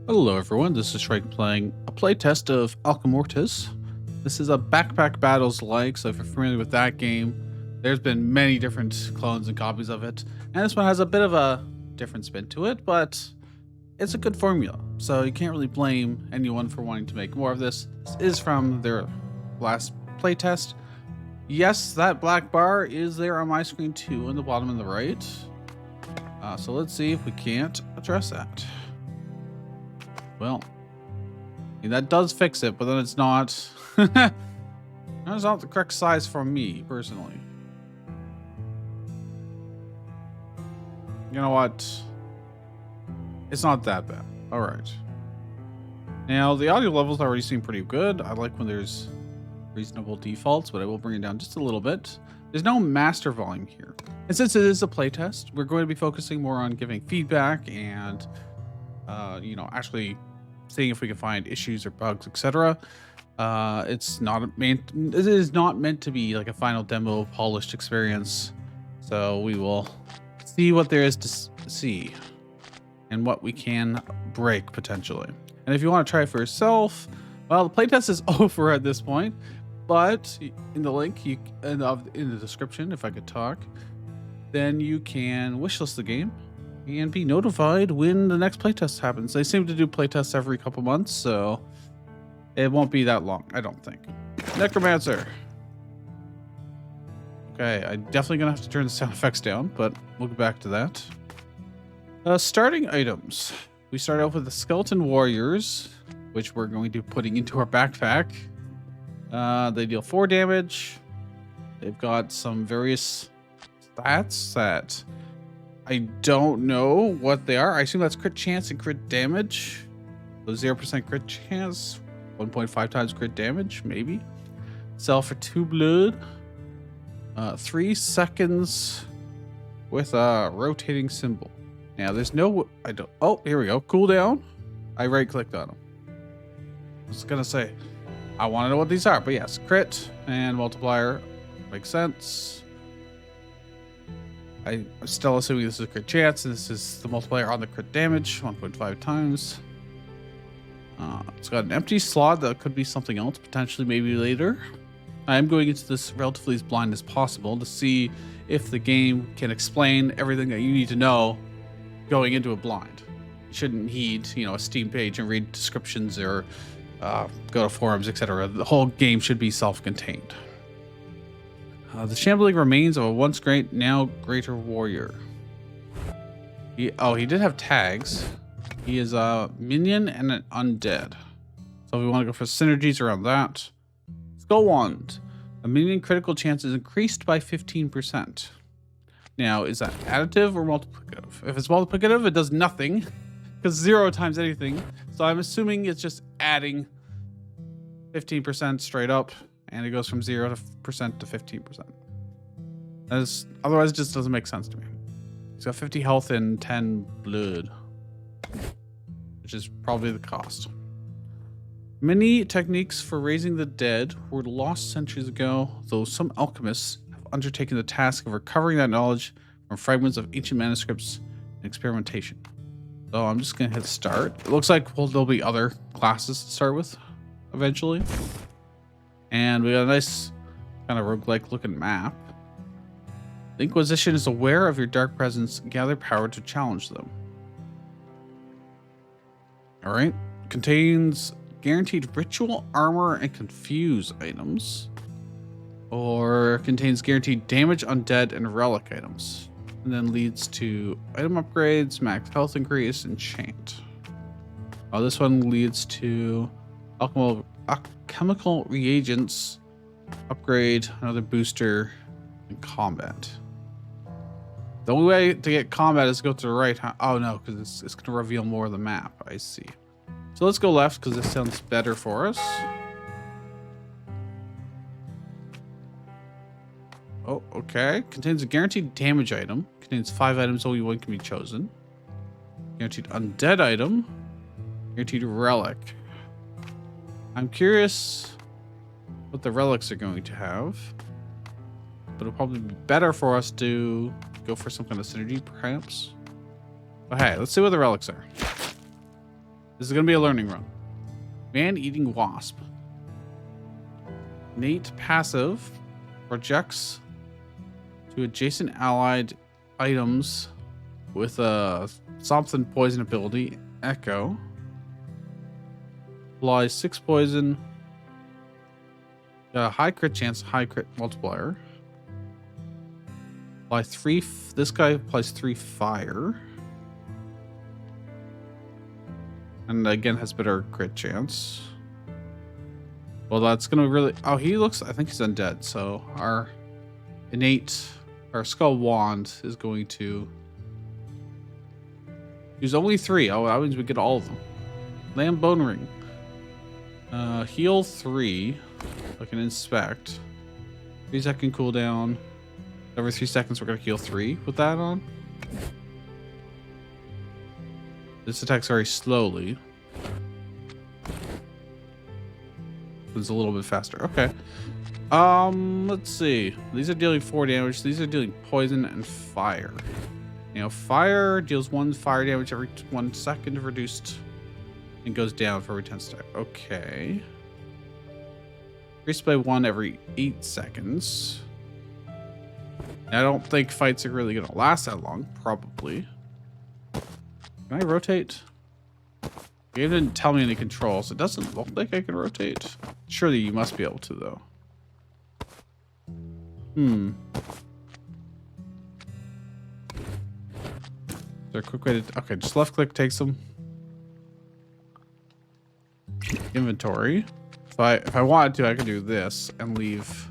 Hello everyone, this is Shrike playing a playtest of Alchemortis. This is a backpack battles like, so if you're familiar with that game, there's been many different clones and copies of it. And this one has a bit of a different spin to it, but it's a good formula. So you can't really blame anyone for wanting to make more of this. This is from their last playtest. Yes, that black bar is there on my screen too, in the bottom and the right. So let's see if we can't address that. Well, I mean, that does fix it, but then it's not. That's not the correct size for me, personally. You know what? It's not that bad. All right. Now, the audio levels already seem pretty good. I like when there's reasonable defaults, but I will bring it down just a little bit. There's no master volume here. And since it is a playtest, we're going to be focusing more on giving feedback and, actually seeing if we can find issues or bugs, etc. It is not meant to be like a final demo polished experience. So we will see what there is to see and what we can break potentially. And if you want to try it for yourself, well, the playtest is over at this point, but in the link in the description, if I could talk, then you can wishlist the game and be notified when the next playtest happens. They seem to do playtests every couple months, so it won't be that long, I don't think. Necromancer. Okay, I'm definitely gonna have to turn the sound effects down, but we'll get back to that. Starting items. We start off with the skeleton warriors, which we're going to be putting into our backpack. They deal 4 damage. They've got some various stats that I don't know what they are. I assume that's crit chance and crit damage. So 0% crit chance, 1.5 times crit damage, maybe. Sell for 2 blood. 3 seconds with a rotating symbol. Now there's no, oh, here we go. Cooldown. I right clicked on them. I was gonna say, I want to know what these are, but yes, crit and multiplier makes sense. I'm still assuming this is a crit chance, and this is the multiplier on the crit damage, 1.5 times. It's got an empty slot that could be something else, potentially maybe later. I'm going into this relatively as blind as possible to see if the game can explain everything that you need to know going into a blind. You shouldn't heed, a Steam page and read descriptions or go to forums, etc. The whole game should be self-contained. The shambling remains of a once great, now greater warrior. He did have tags. He is a minion and an undead. So we want to go for synergies around that. Skull Wand. A minion critical chance is increased by 15%. Now, is that additive or multiplicative? If it's multiplicative, it does nothing because 0 times anything. So I'm assuming it's just adding 15% straight up. And it goes from 0% to 15%. Otherwise, it just doesn't make sense to me. He's got 50 health and 10 blood, which is probably the cost. Many techniques for raising the dead were lost centuries ago, though some alchemists have undertaken the task of recovering that knowledge from fragments of ancient manuscripts and experimentation. So I'm just going to hit start. It looks like there'll be other classes to start with eventually. And we got a nice kind of roguelike looking map. The Inquisition is aware of your dark presence. Gather power to challenge them. All right. Contains guaranteed ritual, armor, and confuse items. Or contains guaranteed damage, undead, and relic items. And then leads to item upgrades, max health increase, enchant. Oh, this one leads to alchemical reagents, upgrade, another booster, and combat. The only way to get combat is to go to the right. Oh no, because it's going to reveal more of the map. I see. So let's go left because this sounds better for us. Oh, okay. Contains a guaranteed damage item. Contains 5 items, only one can be chosen. Guaranteed undead item. Guaranteed relic. I'm curious what the relics are going to have, but it'll probably be better for us to go for some kind of synergy, perhaps. But hey, let's see what the relics are. This is gonna be a learning run. Man-eating wasp. Innate passive projects to adjacent allied items with a something poison ability. Echo. Applies 6 poison. Got a high crit chance, high crit multiplier. Apply 3. This guy applies 3 fire. And again has better crit chance. Well, that's gonna really. Oh, he looks. I think he's undead. So our skull wand is going to use only 3. Oh, that means we get all of them. Lamb bone ring. Heal 3. I can inspect. 3-second cooldown. Every 3 seconds, we're gonna heal 3 with that on. This attacks very slowly. It's a little bit faster. Okay. Let's see. These are dealing 4 damage. These are dealing poison and fire. You know, fire deals 1 fire damage every 1 second reduced and goes down for every 10 step. Okay. Increased by 1 every 8 seconds. I don't think fights are really gonna last that long. Probably. Can I rotate? The game didn't tell me any controls. It doesn't look like I can rotate. Surely you must be able to, though. Is there a quick way to... Okay, just left click takes them. Inventory. If I wanted to, I could do this and leave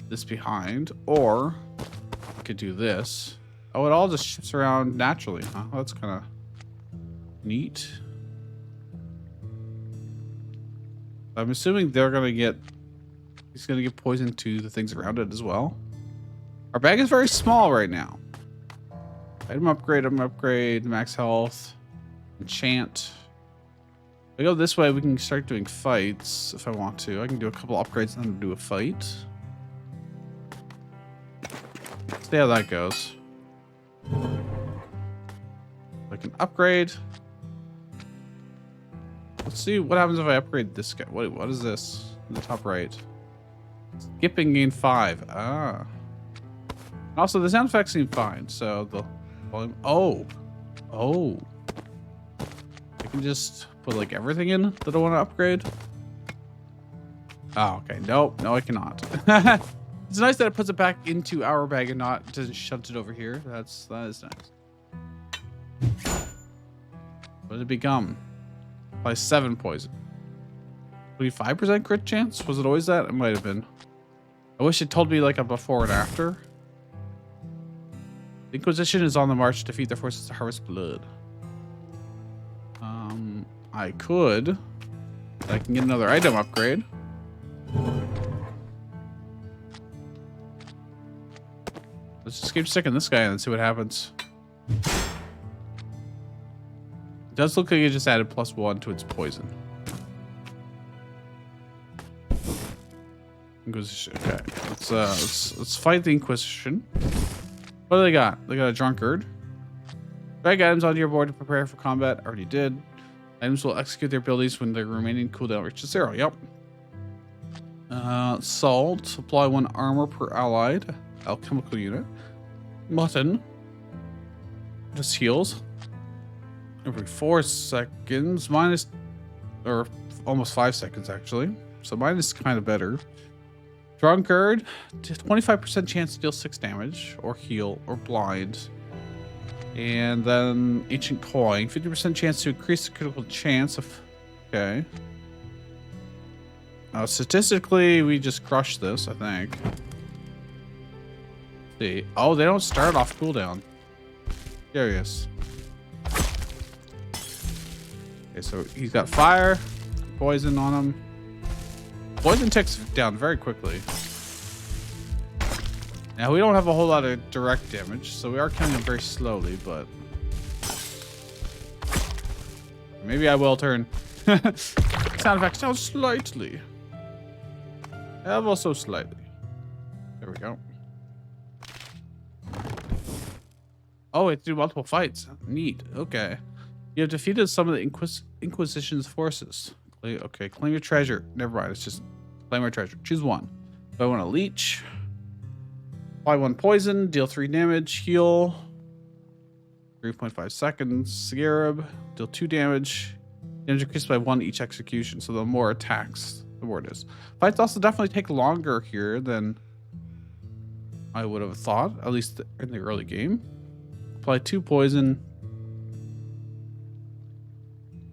this behind. Or I could do this. Oh, it all just shifts around naturally, huh? Oh, that's kind of neat. I'm assuming they're gonna get. He's gonna get poisoned to the things around it as well. Our bag is very small right now. Item upgrade, max health, enchant. If I go this way, we can start doing fights if I want to. I can do a couple upgrades and then do a fight. See how that goes. I can upgrade. Let's see what happens if I upgrade this guy. What is this in the top right? Skipping gain 5. Ah. Also, the sound effects seem fine. So the volume. Oh. I can just put like everything in that I want to upgrade. Oh, okay. Nope. No, I cannot. It's nice that it puts it back into our bag and not doesn't shove it over here. That is nice. What did it become? By 7 poison. 25% crit chance? Was it always that? It might have been. I wish it told me like a before and after. The Inquisition is on the march to defeat their forces to harvest blood. I could. I can get another item upgrade. Let's just keep sticking this guy and see what happens. It does look like it just added +1 to its poison. Inquisition. Okay, let's fight the Inquisition. What do they got? They got a drunkard. Drag items onto your board to prepare for combat. Already did. Items will execute their abilities when their remaining cooldown reaches 0. Yep. Salt. Apply 1 armor per allied alchemical unit. Mutton. Just heals. Every 4 seconds. Or almost 5 seconds, actually. So mine is kind of better. Drunkard. 25% chance to deal 6 damage. Or heal. Or blind. And then Ancient Coin. 50% chance to increase the critical chance of... Okay. Statistically, we just crushed this, I think. Let's see. Oh, they don't start off cooldown. Curious. Okay, so he's got fire, poison on him. Poison ticks down very quickly. Now, we don't have a whole lot of direct damage, so we are killing him very slowly, but... Maybe I will turn. Sound effects down slightly. Ever so slightly. There we go. Oh, it do multiple fights. Neat. Okay. You have defeated some of the Inquisition's forces. Okay, claim your treasure. Never mind. It's just claim your treasure. Choose one. If I want a leech, apply 1 poison, deal 3 damage, heal 3.5 seconds. Scarab, deal 2 damage. Damage increased by 1 each execution. So the more attacks, the more it is. Fights also definitely take longer here than I would have thought, at least in the early game. Apply 2 poison.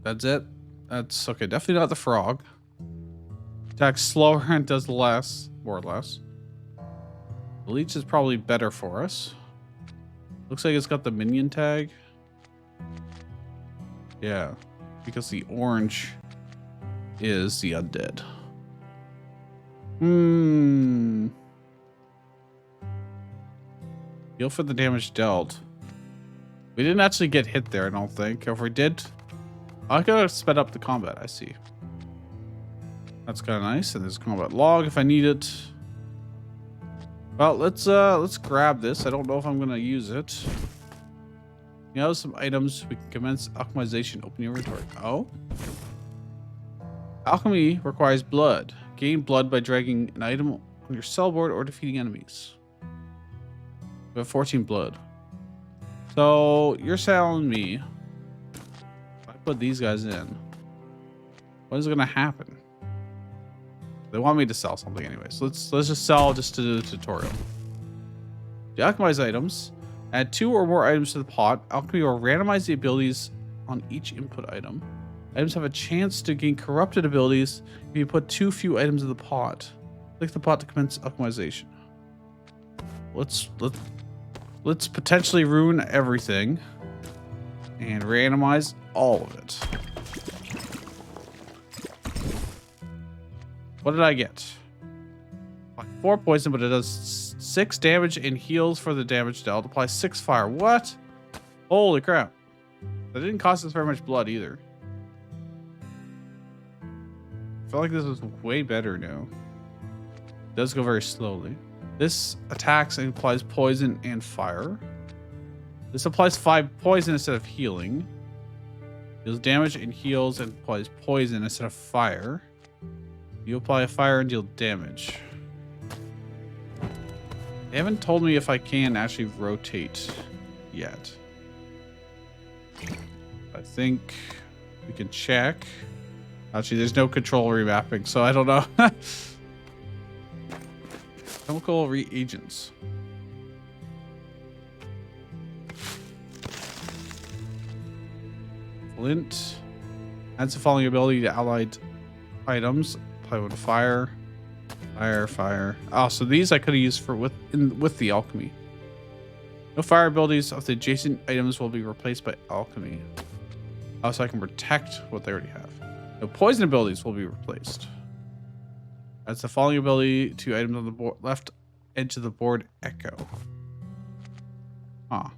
That's it. That's okay. Definitely not the frog. Attacks slower and does less, more or less. The leech is probably better for us. Looks like it's got the minion tag. Yeah, because the orange is the undead. Heal for the damage dealt. We didn't actually get hit there, I don't think. If we did, I gotta sped up the combat. I see. That's kind of nice. And there's a combat log if I need it. Well, let's grab this. I don't know if I'm gonna use it. You know, some items we can commence alchemization. Open your inventory. Oh, alchemy requires blood. Gain blood by dragging an item on your cell board or defeating enemies. We have 14 blood. So you're telling me if I put these guys in, what is gonna happen? They want me to sell something anyway, so let's just sell just to do the tutorial. The alchemized items. Add 2 or more items to the pot. Alchemy will randomize the abilities on each input item. Items have a chance to gain corrupted abilities if you put too few items in the pot. Click the pot to commence alchemization. Let's potentially ruin everything and randomize all of it. What did I get? 4 poison, but it does 6 damage and heals for the damage dealt. Apply 6 fire. What? Holy crap. That didn't cost us very much blood either. I feel like this is way better now. It does go very slowly. This attacks and applies poison and fire. This applies 5 poison instead of healing. Deals damage and heals and applies poison instead of fire. You apply a fire and deal damage. They haven't told me if I can actually rotate yet. I think we can check. Actually, there's no control remapping, so I don't know. Chemical reagents. Flint. Adds the following ability to allied items. Apply with fire. Fire. Oh, so these I could have used for with the alchemy. No fire abilities of the adjacent items will be replaced by alchemy. Also, I can protect what they already have. No poison abilities will be replaced. That's the following ability to items on the board, left edge of the board. Echo. Ah.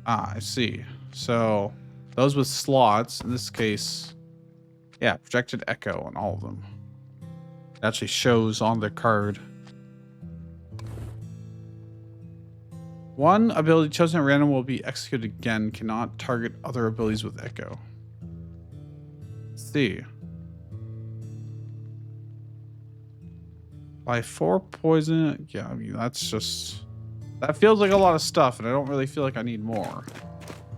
Ah, I see. So those with slots, in this case, yeah, projected echo on all of them. It actually shows on the card. One ability chosen at random will be executed again. Cannot target other abilities with echo. Let's see. By 4 poison. Yeah, I mean, that's just... That feels like a lot of stuff, and I don't really feel like I need more.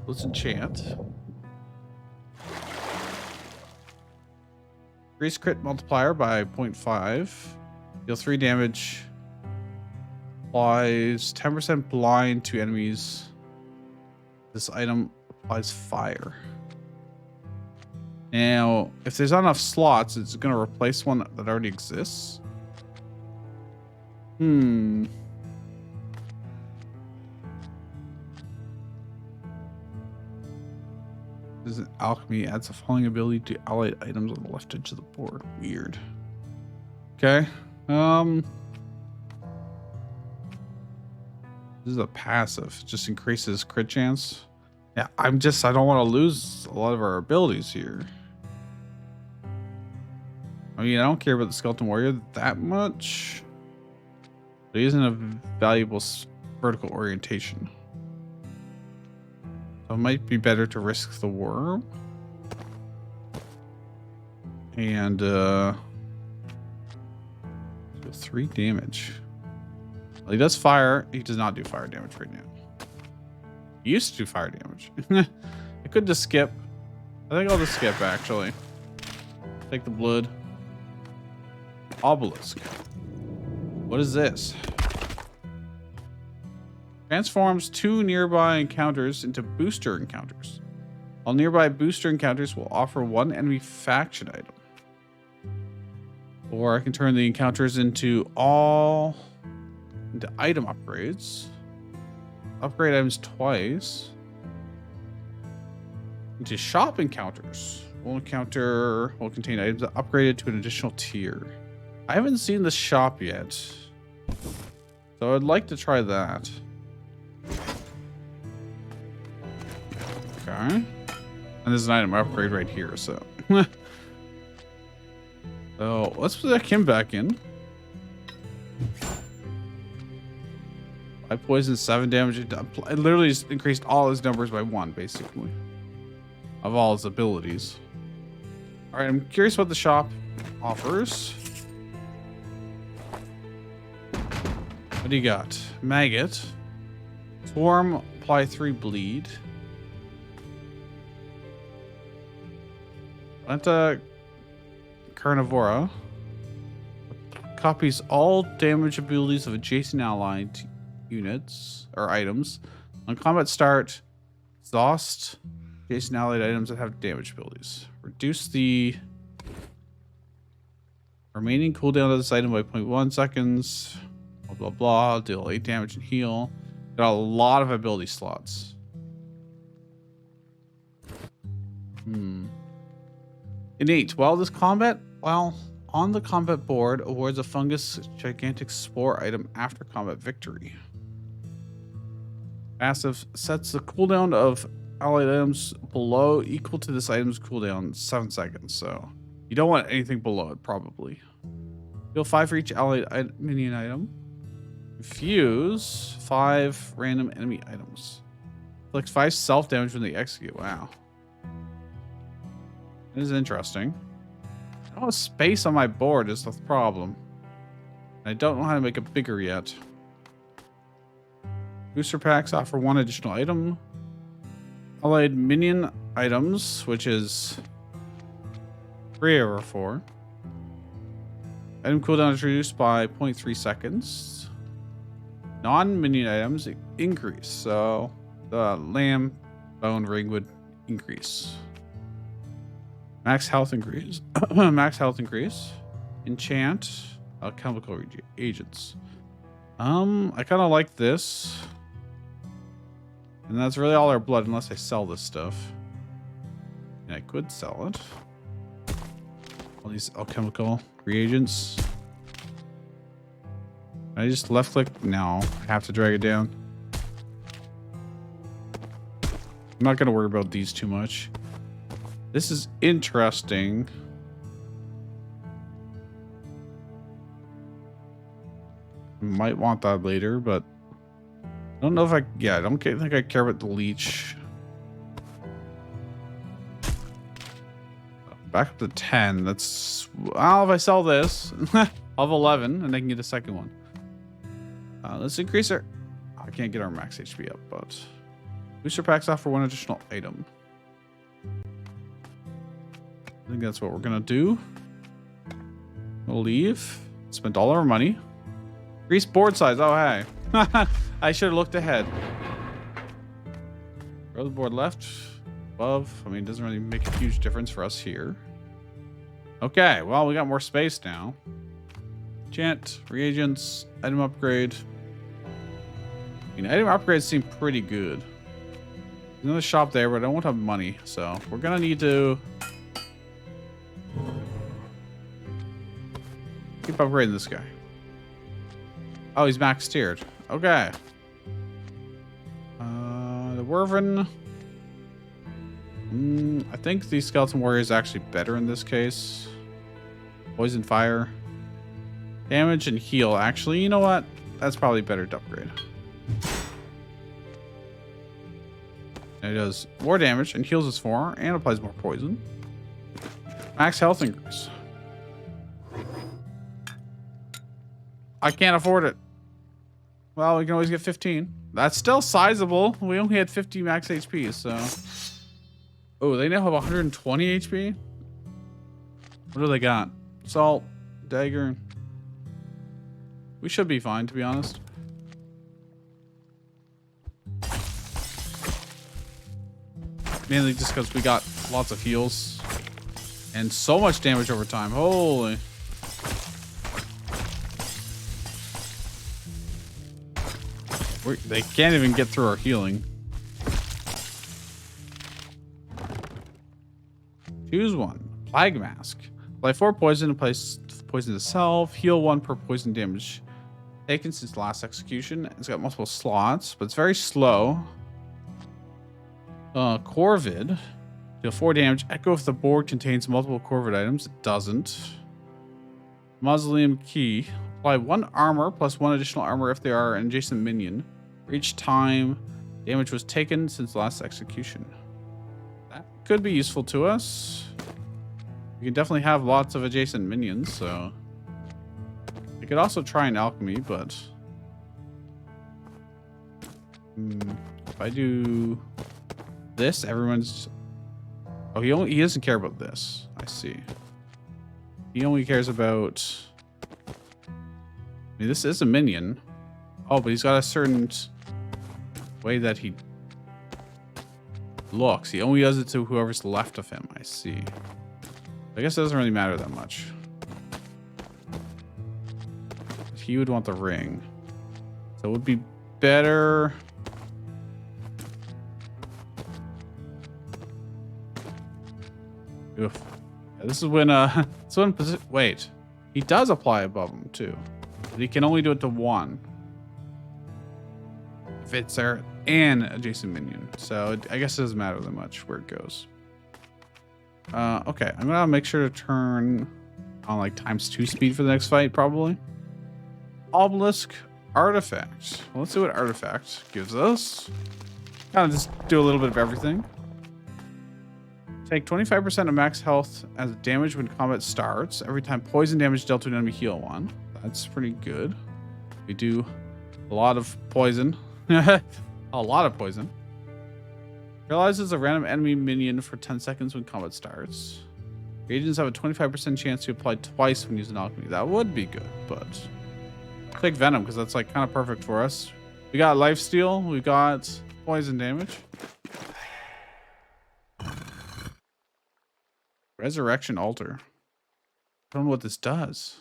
Let's enchant. Increase crit multiplier by 0.5. Deal 3 damage. Applies 10% blind to enemies. This item applies fire. Now, if there's not enough slots, it's going to replace one that already exists. This is alchemy. Adds the following ability to allied items on the left edge of the board. Weird. Okay. This is a passive. Just increases crit chance. Yeah, I don't want to lose a lot of our abilities here. I mean, I don't care about the Skeleton Warrior that much. But But he isn't a valuable vertical orientation. So it might be better to risk the worm. And, 3 damage. Well, he does fire. He does not do fire damage right now. He used to do fire damage. I could just skip. I think I'll just skip, actually. Take the blood. Obelisk. What is this? Transforms 2 nearby encounters into booster encounters. All nearby booster encounters will offer 1 enemy faction item. Or I can turn the encounters into item upgrades. Upgrade items twice. Into shop encounters. Will contain items that upgraded to an additional tier. I haven't seen the shop yet, so I'd like to try that. Okay. And there's an item upgrade right here, so. So let's put him back in. 5 poison, 7 damage. It literally just increased all his numbers by 1, basically. Of all his abilities. Alright, I'm curious what the shop offers. What do you got? Maggot. Swarm, apply 3 bleed. Lenta Carnivora. Copies all damage abilities of adjacent allied units or items. On combat start, exhaust adjacent allied items that have damage abilities. Reduce the remaining cooldown of this item by 0.1 seconds. Blah, blah, blah. Deal 8 damage and heal. Got a lot of ability slots. Innate. While this combat, on the combat board, awards a fungus gigantic spore item after combat victory. Passive sets the cooldown of allied items below equal to this item's cooldown 7 seconds. So you don't want anything below it, probably. Deal 5 for each allied minion item. Infuse 5 random enemy items. Inflicts 5 self damage when they execute. Wow. This is interesting. I don't have space on my board is the problem. I don't know how to make it bigger yet. Booster packs offer 1 additional item. Allied minion items, which is 3 over 4. Item cooldown is reduced by 0.3 seconds. Non-minion items increase, so the lamb bone ring would increase. Max health increase. Max health increase. Enchant chemical agents. I kind of like this. And that's really all our blood unless I sell this stuff. And I could sell it. All these alchemical reagents. Can I just left click? No, I have to drag it down. I'm not going to worry about these too much. This is interesting. Might want that later, but I don't know if I don't think I care about the leech. Back up to 10. That's, well, if I sell this, I'll have 11 and I can get a second one. Let's increase our, I can't get our max HP up, but booster packs offer 1 additional item. I think that's what we're gonna do. We'll leave. Spent all our money. Increase board size. Oh, hey. I should have looked ahead. Grow the board left, above. I mean, it doesn't really make a huge difference for us here. Okay, well, we got more space now. Enchant, reagents, item upgrade. I mean, item upgrades seem pretty good. There's another shop there, but I won't have money, so we're gonna need to keep upgrading this guy. Oh, he's max tiered. Okay. The Wyvern. I think the Skeleton Warrior is actually better in this case. Poison, fire. Damage and heal. Actually, you know what? that's probably better to upgrade. And it does more damage and heals us 4 and applies more poison. Max health increase. I can't afford it. Well, we can always get 15. That's still sizable. We only had 50 max HP, so. Oh, they now have 120 HP? What do they got? Salt, dagger. We should be fine, to be honest. Mainly just because we got lots of heals. And so much damage over time. Holy. They can't even get through our healing. Choose one. Plague Mask. Apply 4 poison to place poison itself. Heal 1 per poison damage taken since last execution. It's got multiple slots, but it's very slow. Corvid. Deal 4 damage. Echo if the board contains multiple Corvid items. It doesn't. Mausoleum Key. Apply 1 armor plus 1 additional armor if they are an adjacent minion. For each time damage was taken since last execution. That could be useful to us. We can definitely have lots of adjacent minions, so. I could also try an alchemy, but. If I do this, everyone's. Oh, he doesn't care about this. I see. He only cares about. I mean, this is a minion. Oh, but he's got a certain way that he looks. He only does it to whoever's left of him. I see. I guess it doesn't really matter that much. He would want the ring. So it would be better. Oof. Yeah, this is when wait. He does apply above him too. But he can only do it to 1. If it's there an adjacent minion. So I guess it doesn't matter that much where it goes. Okay, I'm gonna make sure to turn on like ×2 speed for the next fight, probably. Obelisk Artifact. Well, let's see what Artifact gives us. Kind of just do a little bit of everything. Take 25% of max health as damage when combat starts. Every time poison damage dealt to an enemy, heal 1. That's pretty good. We do a lot of poison. A lot of poison. Realizes a random enemy minion for 10 seconds when combat starts. Agents have a 25% chance to apply twice when using alchemy. That would be good, but take Venom because that's like kind of perfect for us. We got lifesteal. We got poison damage. Resurrection Altar. I don't know what this does.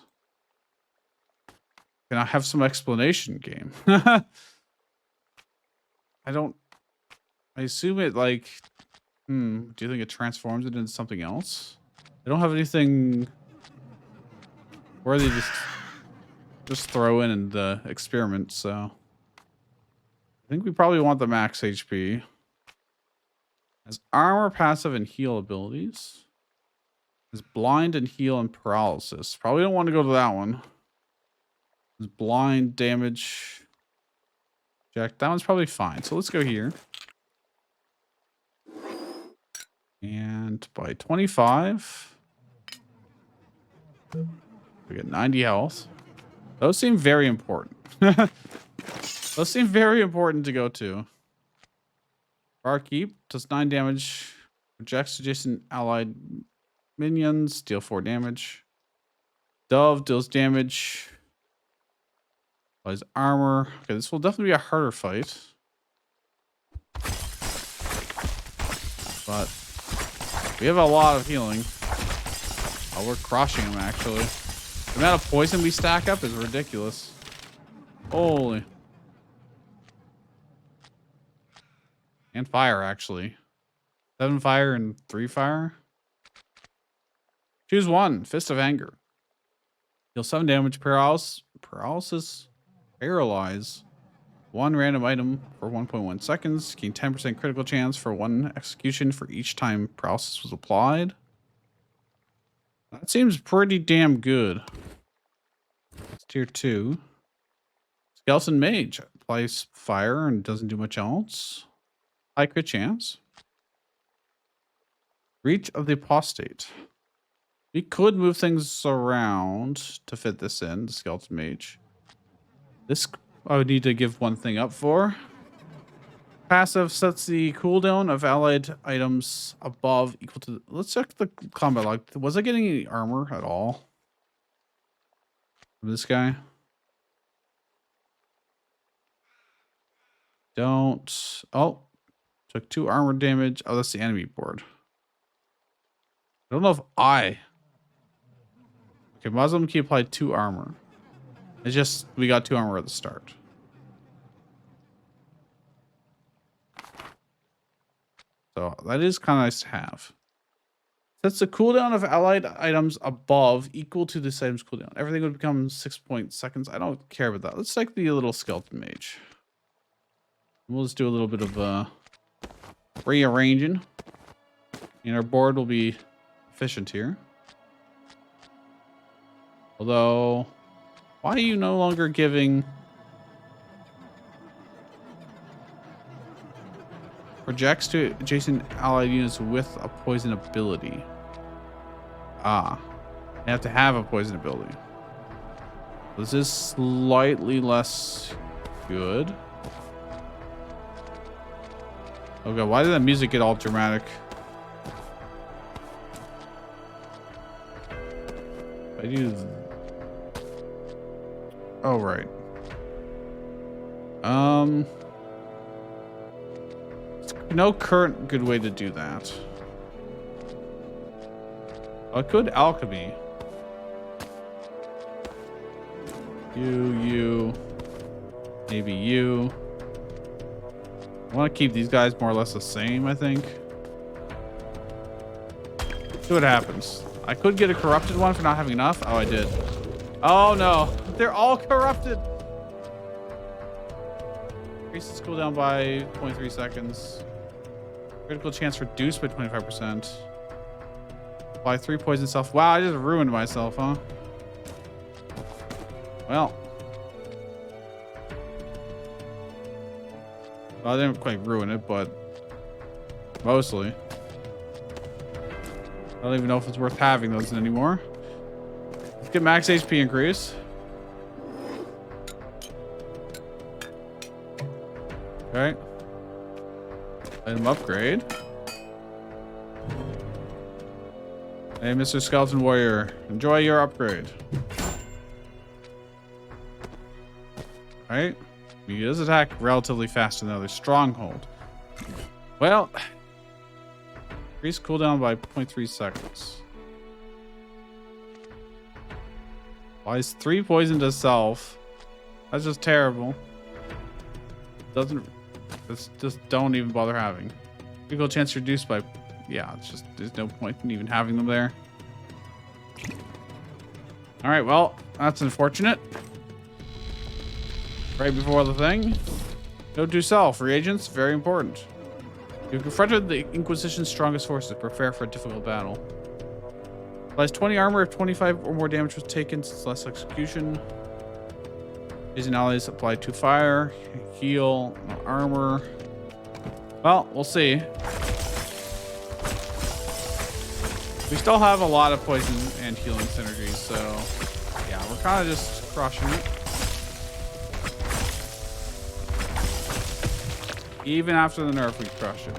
Can I have some explanation, game? I assume it like, do you think it transforms it into something else? I don't have anything worthy to just throw in the experiment, so. I think we probably want the max HP. Has armor, passive, and heal abilities. Has blind and heal and paralysis. Probably don't want to go to that one. Has blind, damage. Jack, that one's probably fine. So let's go here. And by 25, we get 90 health. Those seem very important. Those seem very important to go to. Barkeep does 9 damage. Rejects adjacent allied minions. Deal 4 damage. Dove deals damage. Applies armor. Okay, this will definitely be a harder fight. But we have a lot of healing. Oh, we're crushing them, actually. The amount of poison we stack up is ridiculous. Holy. And fire, actually. 7 fire and 3 fire. Choose one. Fist of Anger. Deal 7 damage. Paralysis. Paralyze. 1 random item for 1.1 seconds. Gain 10% critical chance for 1 execution for each time paralysis was applied. That seems pretty damn good. It's tier 2. Let's Skeleton Mage applies fire and doesn't do much else. High crit chance. Reach of the Apostate. We could move things around to fit this in, the Skeleton Mage. This I would need to give one thing up for. Passive sets the cooldown of allied items above equal to... Let's check the combat log. Was I getting any armor at all from this guy? Don't... Oh. Took 2 armor damage. Oh, that's the enemy board. I don't know if I... Okay, Muslim key applied 2 armor. It's just we got 2 armor at the start. So that is kind of nice to have. Sets the cooldown of allied items above equal to this item's cooldown. Everything would become 6 seconds. I don't care about that. Let's take the little skeleton mage. We'll just do a little bit of rearranging. And our board will be efficient here. Although, why are you no longer giving... Projects to adjacent allied units with a poison ability. Ah. They have to have a poison ability. This is slightly less good. Oh god, why did that music get all dramatic? I do... Oh, right. No current good way to do that. I could alchemy. You. Maybe you. I want to keep these guys more or less the same, I think. See what happens. I could get a corrupted one for not having enough. Oh, I did. Oh, no. They're all corrupted. Increases cooldown by 0.3 seconds. Critical chance reduced by 25%. Apply 3 poison self. Wow, I just ruined myself, huh? Well, I didn't quite ruin it, but mostly. I don't even know if it's worth having those anymore. Let's get max HP increase. Okay. Item upgrade. Hey, Mr. Skeleton Warrior. Enjoy your upgrade. Alright. He does attack relatively faster than other stronghold. Well, increase cooldown by 0.3 seconds. Applies 3 poison to self. That's just terrible. Doesn't... Just don't even bother having. Critical chance reduced by... Yeah, it's just... There's no point in even having them there. Alright, well, that's unfortunate. Right before the thing. Note to self. Reagents, very important. You've confronted the Inquisition's strongest forces. Prepare for a difficult battle. Applies 20 armor if 25 or more damage was taken since less execution. These allies apply 2 fire, heal, no armor. Well, we'll see. We still have a lot of poison and healing synergies, so yeah, we're kind of just crushing it. Even after the nerf, we crush it.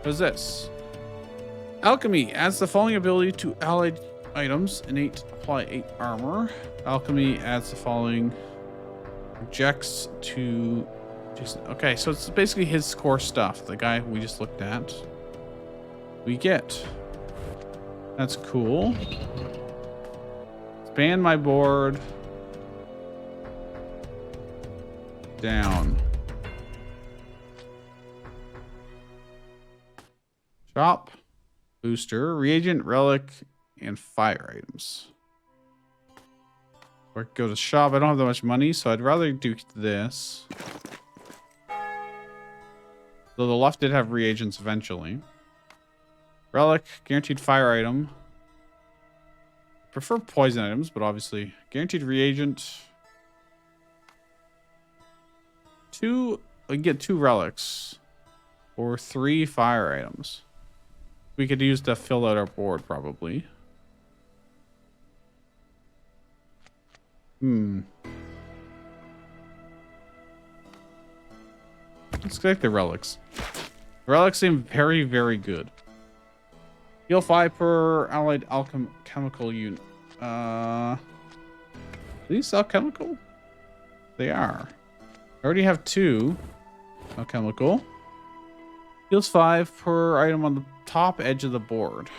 What is this? Alchemy adds the following ability to allied items. Innate, apply 8 armor. Alchemy adds the following. Projects to Jason. Okay, so it's basically his core stuff. The guy we just looked at. We get. That's cool. Expand my board. Down. Shop. Booster. Reagent, relic, and fire items. Or go to shop. I don't have that much money, so I'd rather do this. Though the left did have reagents eventually. Relic, guaranteed fire item. Prefer poison items, but obviously guaranteed reagent. 2. We can get 2 relics or 3 fire items. We could use to fill out our board probably. Let's collect the relics. The relics seem very, very good. Heal 5 per allied alchemical unit. Are these alchemical? They are. I already have 2 alchemical. Heals 5 per item on the top edge of the board.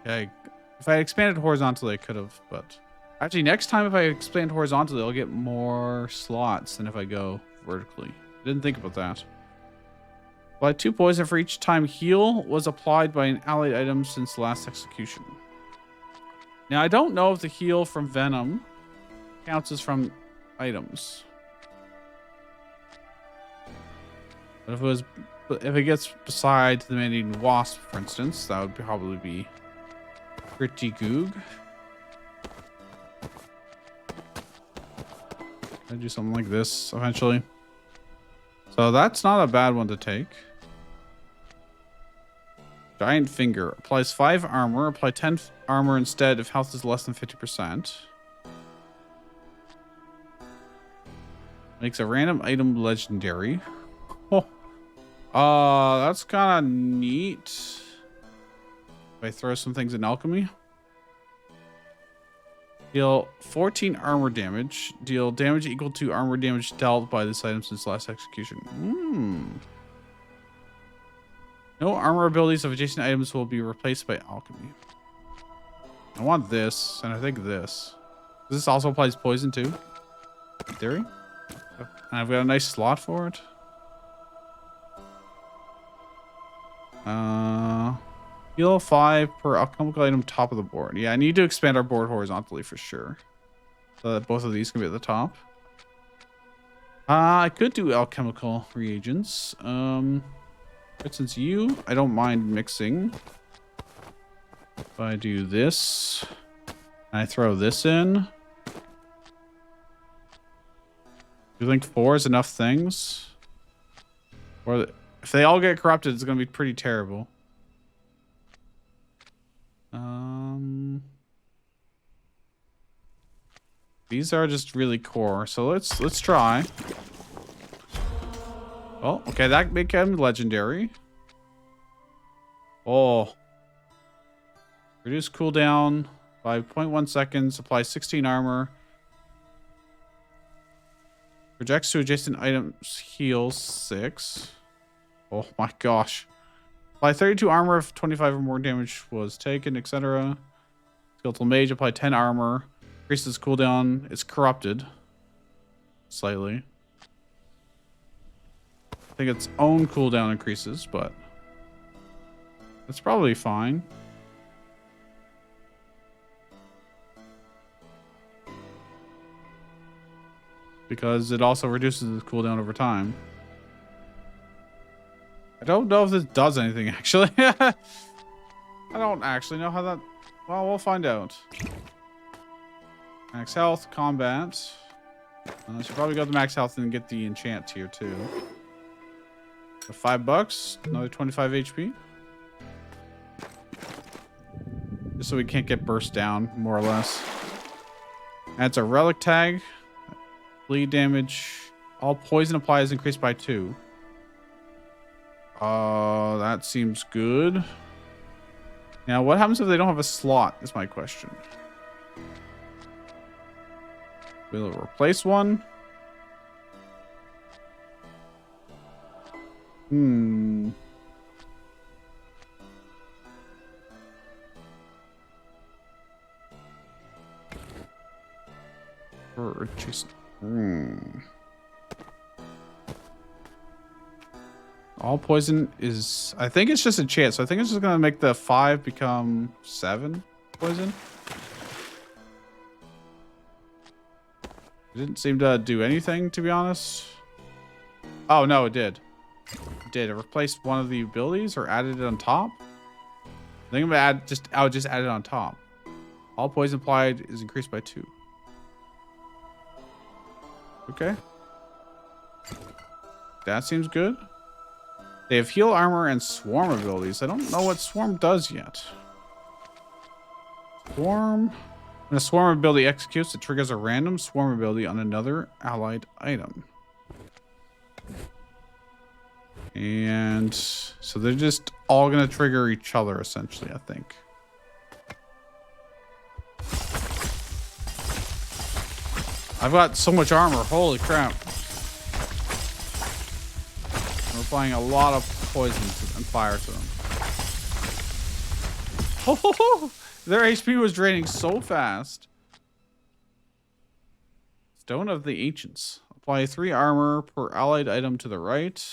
Okay. If I had expanded horizontally, I could have, but actually next time if I expand horizontally, I'll get more slots than if I go vertically. I didn't think about that. Apply 2 poison for each time heal was applied by an allied item since last execution. Now, I don't know if the heal from Venom counts as from items. But if it gets beside the man-eating wasp, for instance, that would probably be pretty goog. I'd do something like this eventually. So that's not a bad one to take. Giant Finger. Applies 5 armor. Apply 10 armor instead if health is less than 50%. Makes a random item legendary. Oh. That's kind of neat. If I throw some things in alchemy. Deal 14 armor damage. Deal damage equal to armor damage dealt by this item since last execution. No armor abilities of adjacent items will be replaced by alchemy. I want this, and I think this. This also applies poison too, in theory. And I've got a nice slot for it. Heal 5 per alchemical item top of the board. Yeah, I need to expand our board horizontally for sure. So that both of these can be at the top. I could do alchemical reagents. But since I don't mind mixing. If I do this, and I throw this in. Do you think 4 is enough things? Or if they all get corrupted, it's going to be pretty terrible. These are just really core, so let's try. Oh, okay, that became legendary. Oh. Reduce cooldown by 0.1 seconds. Apply 16 armor. Projects to adjacent items. Heals 6. Oh my gosh. Apply 32 armor if 25 or more damage was taken, etc. Skeletal Mage. Apply 10 armor. Increases cooldown. It's corrupted. Slightly. I think its own cooldown increases, but that's probably fine. Because it also reduces the cooldown over time. I don't know if this does anything, actually. I don't actually know how that... Well, we'll find out. Max health, combat. Should probably go to max health and get the enchant tier too. For $5, another 25 HP. Just so we can't get burst down, more or less. Adds a relic tag. Bleed damage. All poison applied is increased by 2. That seems good. Now, what happens if they don't have a slot, is my question. Will it replace one? Or just... All poison is... I think it's just a chance. So I think it's just going to make the 5 become 7 poison. It didn't seem to do anything, to be honest. Oh, no, it did. It did. It replaced one of the abilities or added it on top. I think I'm gonna I would just add it on top. All poison applied is increased by 2. Okay. That seems good. They have heal armor and swarm abilities. I don't know what swarm does yet. Swarm. When a swarm ability executes, it triggers a random swarm ability on another allied item. And so they're just all going to trigger each other, essentially, I think. I've got so much armor. Holy crap. We're applying a lot of poison and fire to them. Oh, their HP was draining so fast. Stone of the Ancients. Apply 3 armor per allied item to the right.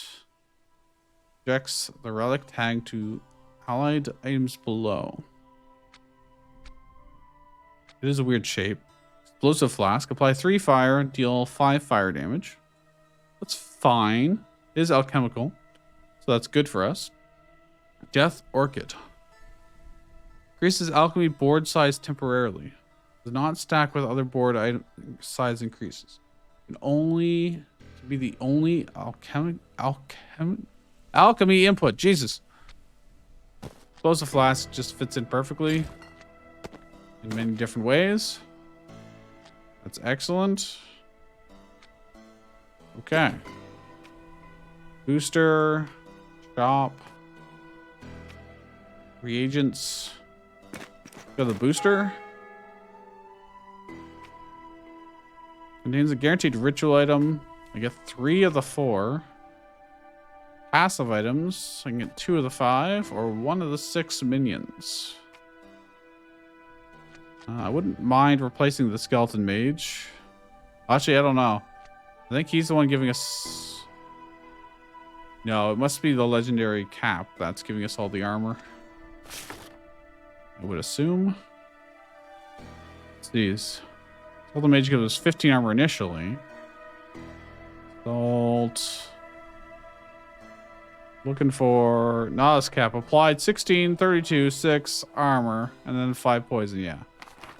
Projects the relic tag to allied items below. It is a weird shape. Explosive flask. Apply 3 fire, deal 5 fire damage. That's fine. It is alchemical, so that's good for us. Death Orchid. Increases alchemy board size temporarily. Does not stack with other board item size increases. Can only be the only alchemy input. Jesus. Explosive flask just fits in perfectly in many different ways. That's excellent. Okay. Booster. Shop. Reagents. Go to the booster. Contains a guaranteed ritual item. I get 3 of the 4. Passive items. I can get 2 of the 5 or 1 of the 6 minions. I wouldn't mind replacing the skeleton mage. Actually, I don't know. I think he's the one giving us... No, it must be the legendary cap that's giving us all the armor. I would assume. What's these? The mage gives us 15 armor initially. Salt. Looking for Nautilus cap. Applied 16, 32, 6 armor, and then 5 poison. Yeah.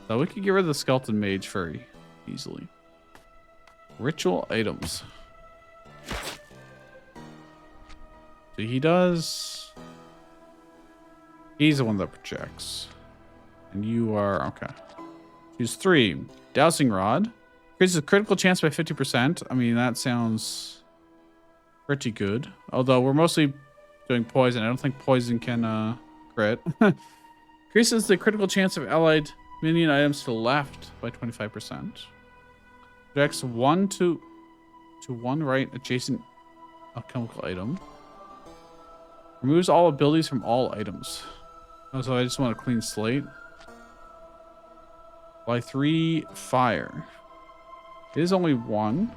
So we could get rid of the skeleton mage very easily. Ritual items. So he does. He's the one that projects. And you are okay. Choose 3. Dowsing Rod. Increases critical chance by 50%. I mean, that sounds pretty good. Although we're mostly doing poison. I don't think poison can crit. Increases the critical chance of allied minion items to the left by 25%. Projects 1 to 1 right adjacent alchemical item. Removes all abilities from all items. Oh, so I just want a clean slate. Apply 3 fire. It is only 1.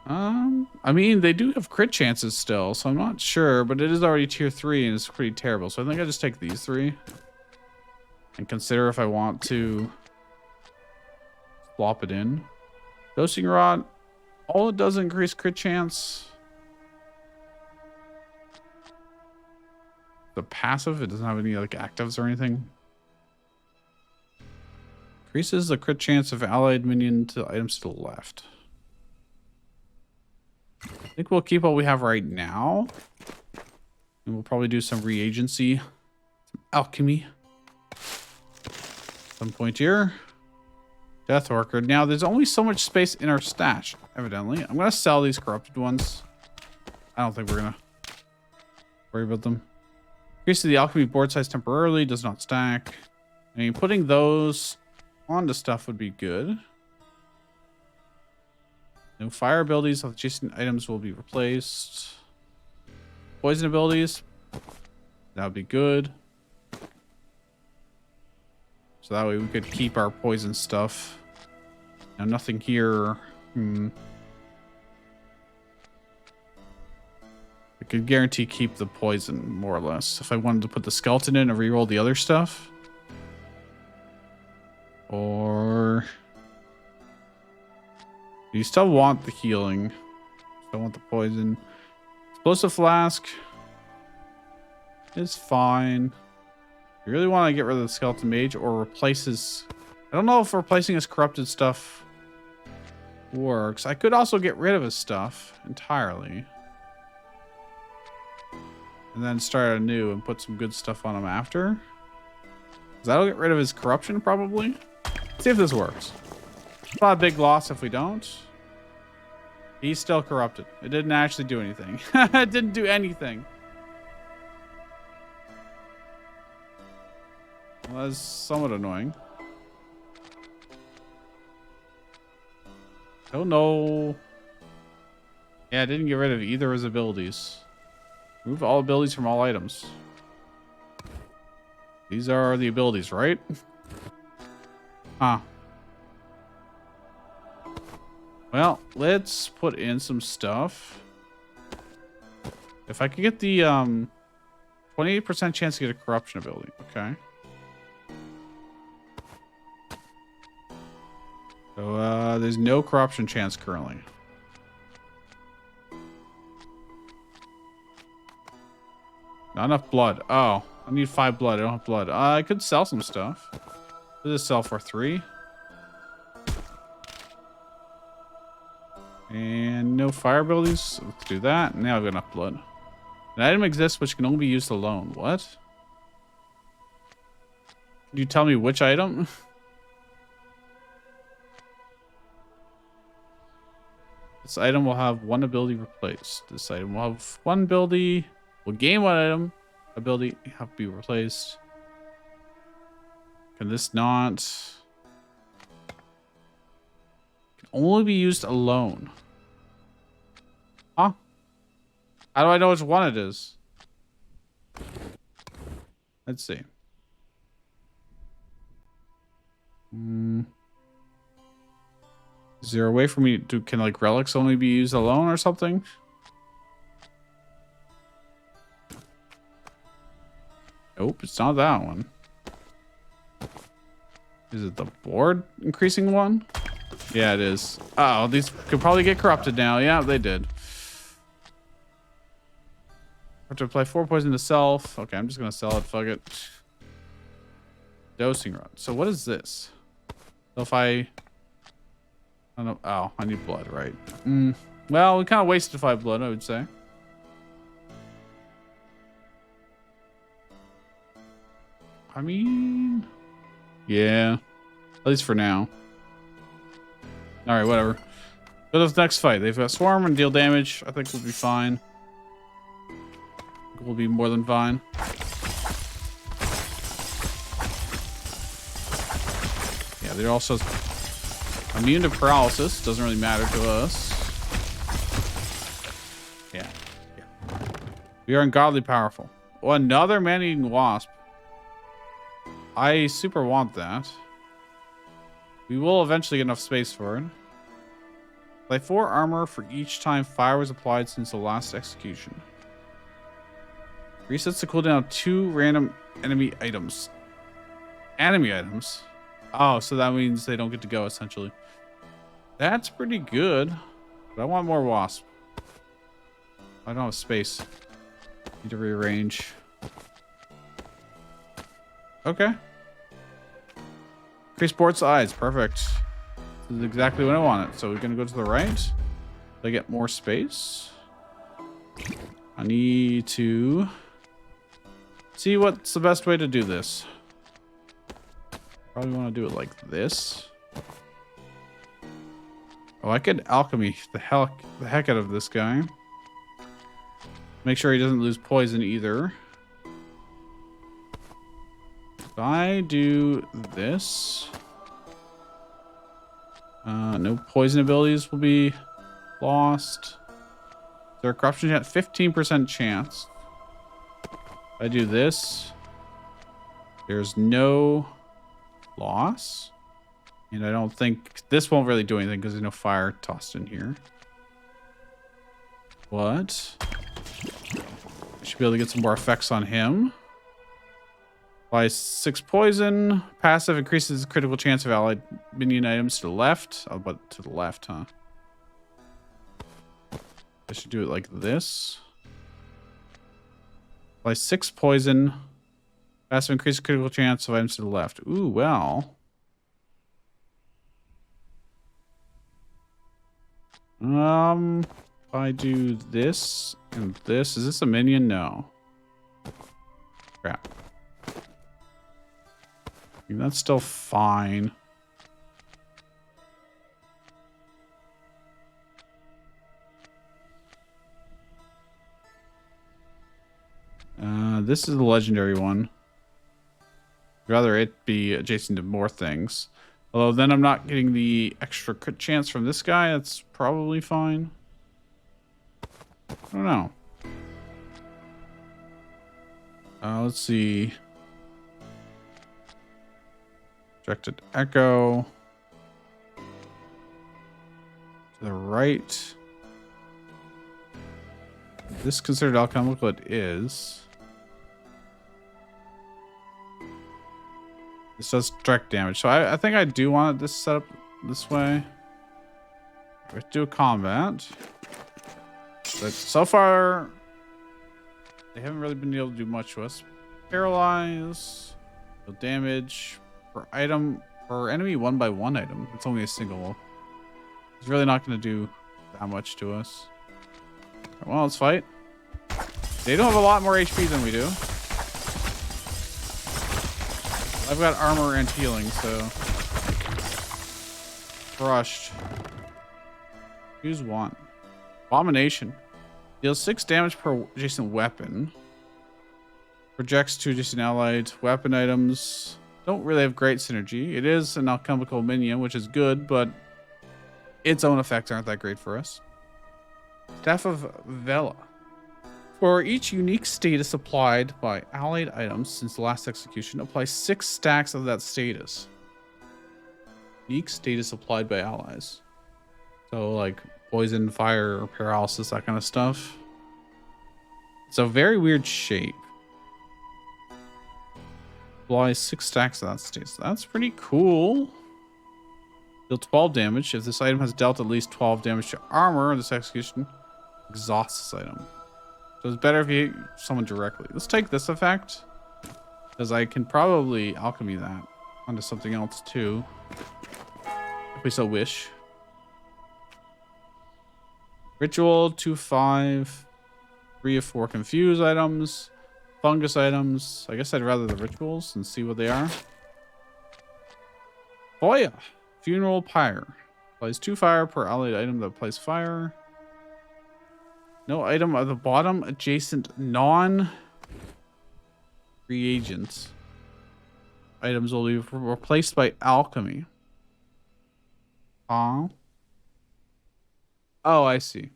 I mean, they do have crit chances still, so I'm not sure, but it is already tier 3 and it's pretty terrible. So I think I just take these 3 and consider if I want to swap it in. Dosing Rod, all it does is increase crit chance. The passive, it doesn't have any like actives or anything. Increases the crit chance of allied minion to items to the left. I think we'll keep what we have right now. And we'll probably do some reagency. Some alchemy. Some point here. Death Orchid. Now, there's only so much space in our stash, evidently. I'm going to sell these corrupted ones. I don't think we're going to worry about them. Increases the alchemy board size temporarily. Does not stack. I mean, putting those onto stuff would be good. No fire abilities of adjacent items will be replaced. Poison abilities. That would be good. So that way we could keep our poison stuff. Now nothing here. I could guarantee keep the poison, more or less. If I wanted to put the skeleton in and reroll the other stuff. Or... You still want the healing. Still want the poison. Explosive flask is fine. You really want to get rid of the skeleton mage or replace his... I don't know if replacing his corrupted stuff works. I could also get rid of his stuff entirely. And then start anew and put some good stuff on him after. That'll get rid of his corruption, probably. Let's see if this works. It's not a big loss if we don't. He's still corrupted. It didn't actually do anything. It didn't do anything. Well, that's somewhat annoying. Don't know. Yeah, I didn't get rid of either of his abilities. Remove all abilities from all items. These are the abilities, right? Huh. Well, let's put in some stuff. If I could get the 28% chance to get a corruption ability. Okay. So there's no corruption chance currently. Not enough blood. Oh, I need 5 blood. I don't have blood. I could sell some stuff. What does this sell for? 3? And no fire abilities. Let's do that. Now I've got enough blood. An item exists which can only be used alone. What? Can you tell me which item? This item will have 1 ability replaced. This item will have 1 ability. Will gain 1 item. Ability have to be replaced. Can this not? Can only be used alone. Huh? How do I know which one it is? Let's see. Is there a way for me to, can like relics only be used alone or something? Nope, it's not that one. Is it the board increasing one? Yeah, it is. Oh, these could probably get corrupted now. Yeah, they did. Have to apply 4 poison to self. Okay, I'm just gonna sell it. Fuck it. Dosing rod. So what is this? So if I don't know. Oh, I need blood, right? Well, we kind of wasted 5 blood, I would say. I mean, yeah, at least for now. All right, whatever. Go to the next fight. They've got swarm and deal damage. I think we'll be fine. We'll be more than fine. Yeah, they're also immune to paralysis. Doesn't really matter to us. Yeah. We are ungodly powerful. Oh, another man-eating wasp. I super want that. We will eventually get enough space for it. Apply 4 armor for each time fire was applied since the last execution. Resets the cooldown of 2 random enemy items. Enemy items? Oh, so that means they don't get to go, essentially. That's pretty good. But I want more wasp. I don't have space. Need to rearrange. Okay. Increase board size. Perfect. This is exactly what I wanted. So we're going to go to the right. I get more space. I need to see what's the best way to do this. Probably want to do it like this. Oh, I could alchemy the heck out of this guy. Make sure he doesn't lose poison either. If I do this, no poison abilities will be lost. Is there a corruption chance? 15% chance. If I do this, there's no loss. And I don't think this won't really do anything because there's no fire tossed in here. What? I should be able to get some more effects on him. Apply 6 poison. Passive increases critical chance of allied minion items to the left. Oh, but to the left, huh? I should do it like this. Apply 6 poison. Passive increases critical chance of items to the left. Ooh, well. If I do this and this, is this a minion? No. Crap. I think that's still fine. This is the legendary one. I'd rather it be adjacent to more things. Although then I'm not getting the extra crit chance from this guy. That's probably fine. I don't know. Let's see. Directed echo. To the right. This considered alchemical? It is. This does direct damage. So I think I do want this set up this way. Let's do a combat. But so far, they haven't really been able to do much to us. Paralyze. Deal damage. Per item. Per enemy 1/1 item. It's only a single. It's really not going to do that much to us. Well, let's fight. They don't have a lot more HP than we do. I've got armor and healing, so... Crushed. Use one. Abomination. Deals 6 damage per adjacent weapon. Projects 2 adjacent allied weapon items. Don't really have great synergy. It is an alchemical minion, which is good, but... its own effects aren't that great for us. Staff of Vela. For each unique status applied by allied items since the last execution, apply 6 stacks of that status. Unique status applied by allies. So like poison, fire, or paralysis, that kind of stuff. It's a very weird shape. Apply 6 stacks of that status. That's pretty cool. Deal 12 damage. If this item has dealt at least 12 damage to armor, this execution exhausts this item. So it's better if you hit someone directly. Let's take this effect, because I can probably alchemy that onto something else too, if we so wish. Ritual 2/5, 3 of 4 confused items, fungus items. I guess I'd rather the rituals and see what they are. Boya, funeral pyre. Applies 2 fire per allied item that applies fire. No item at the bottom adjacent non-reagents. Items will be replaced by alchemy. Oh, I see.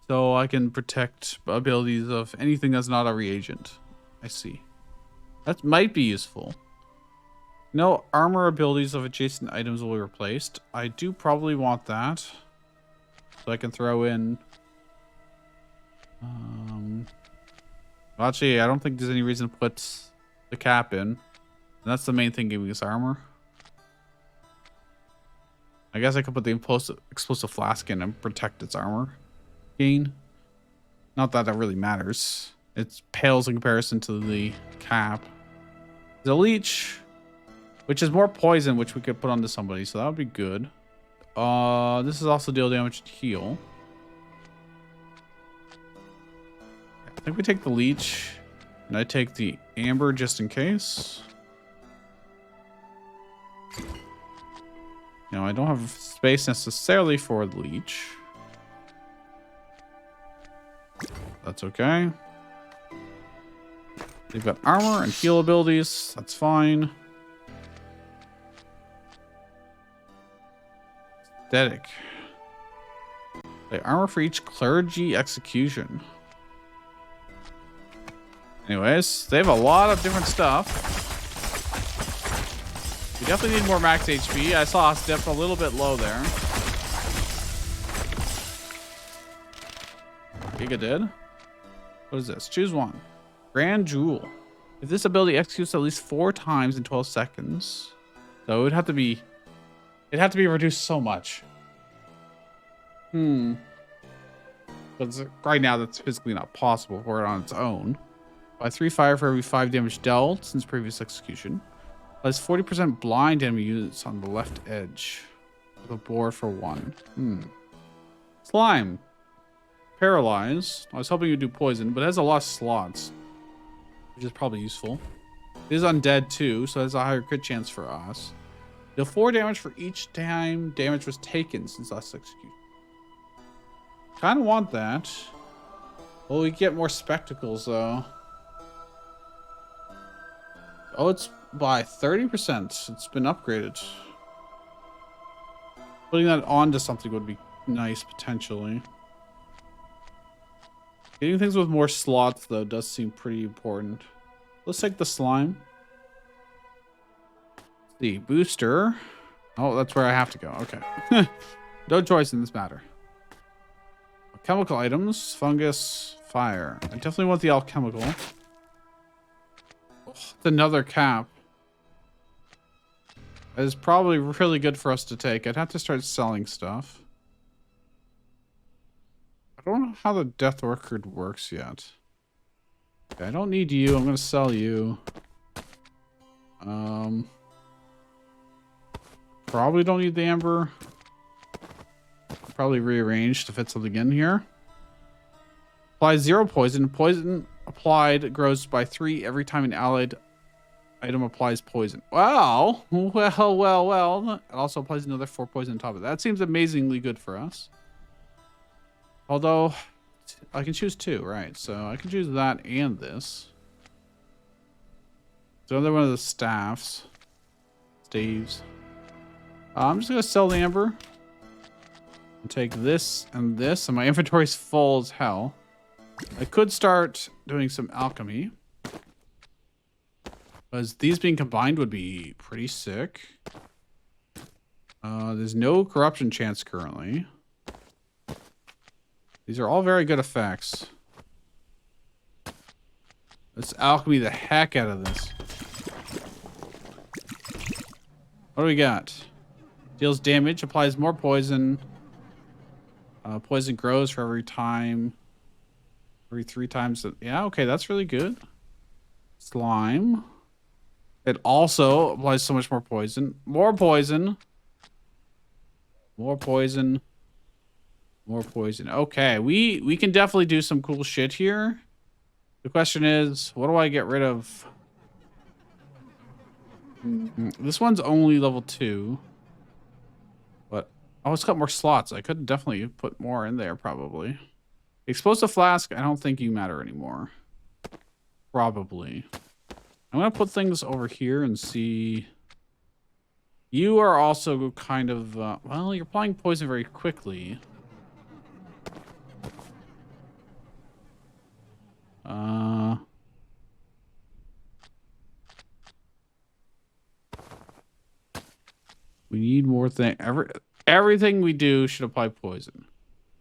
So I can protect abilities of anything that's not a reagent. I see. That might be useful. No armor abilities of adjacent items will be replaced. I do probably want that. So I can throw in... actually, I don't think there's any reason to put the cap in. And that's the main thing giving us armor. I guess I could put the explosive flask in and protect its armor gain. Not that that really matters. It pales in comparison to the cap. The leech, which is more poison, which we could put onto somebody, so that would be good. This is also deal damage and heal. I think we take the leech, and I take the amber just in case. You know, I don't have space necessarily for the leech. That's okay. They've got armor and heal abilities. That's fine. Aesthetic. They armor for each clergy execution. Anyways, they have a lot of different stuff. We definitely need more max HP. I saw us dip a little bit low there. Giga did. What is this? Choose one. Grand Jewel. If this ability executes at least 4 times in 12 seconds, so it would have to be... it'd have to be reduced so much. But right now, that's physically not possible for it on its own. By 3 fire for every 5 damage dealt since previous execution. Applies 40% blind enemy units on the left edge. the board for 1. Slime. Paralyze. I was hoping you'd do poison, but it has a lot of slots, which is probably useful. It is undead too, so that's a higher crit chance for us. Deal 4 damage for each time damage was taken since last execution. Kind of want that. Well, we get more spectacles though. Oh, it's by 30%. It's been upgraded. Putting that onto something would be nice, potentially. Getting things with more slots, though, does seem pretty important. Let's take the slime. The booster. Oh, that's where I have to go. Okay. No choice in this matter. Chemical items. Fungus. Fire. I definitely want the alchemical. Oh, it's another cap. That is probably really good for us to take. I'd have to start selling stuff. I don't know how the death record works yet. Okay, I don't need you. I'm going to sell you. Probably don't need the amber. Probably rearrange to fit something in here. Apply 0 poison. Poison applied grows by 3 every time an allied item applies poison. Wow. Well. It also applies another 4 poison on top of it. That seems amazingly good for us. Although, I can choose 2, right? So I can choose that and this. It's another one of the staves. Staves. I'm just going to sell the amber. And take this and this. And my inventory's full as hell. I could start doing some alchemy. Because these being combined would be pretty sick. There's no corruption chance currently. These are all very good effects. Let's alchemy the heck out of this. What do we got? Deals damage, applies more poison. Poison grows for every time. Every 3 times. Yeah, okay, that's really good. Slime. It also applies so much more poison. More poison. More poison. More poison. Okay, we can definitely do some cool shit here. The question is, what do I get rid of? This one's only level 2. But, oh, it's got more slots. I could definitely put more in there, probably. Explosive flask, I don't think you matter anymore. Probably. I'm going to put things over here and see. You are also kind of, well, you're applying poison very quickly. We need more thing. Everything we do should apply poison.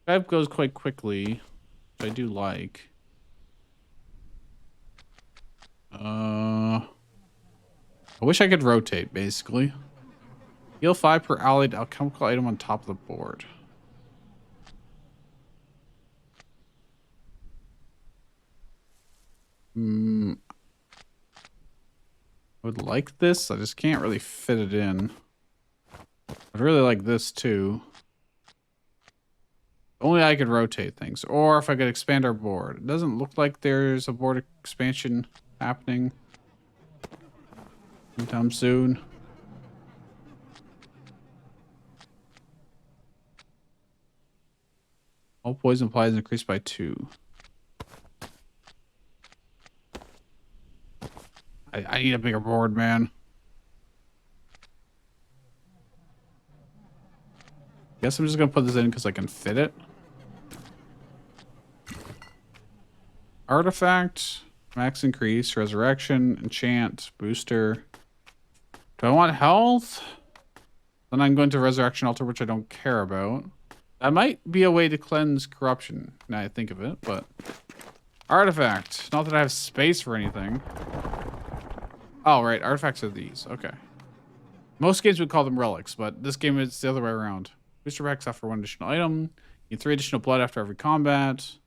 That goes quite quickly, which I do like. I wish I could rotate, basically. Heal 5 per allied alchemical item on top of the board. I would like this. I just can't really fit it in. I'd really like this too. Only I could rotate things. Or if I could expand our board. It doesn't look like there's a board expansion happening anytime soon. All poison applies increased by 2. I need a bigger board, man. Guess I'm just gonna put this in because I can fit it. Artifact, max increase, resurrection, enchant, booster. Do I want health? Then I'm going to resurrection altar, which I don't care about. That might be a way to cleanse corruption, now I think of it, but... Artifact. Not that I have space for anything. Oh, right. Artifacts are these. Okay. Most games would call them relics, but this game is the other way around. Booster packs offer 1 additional item. Gain 3 additional blood after every combat.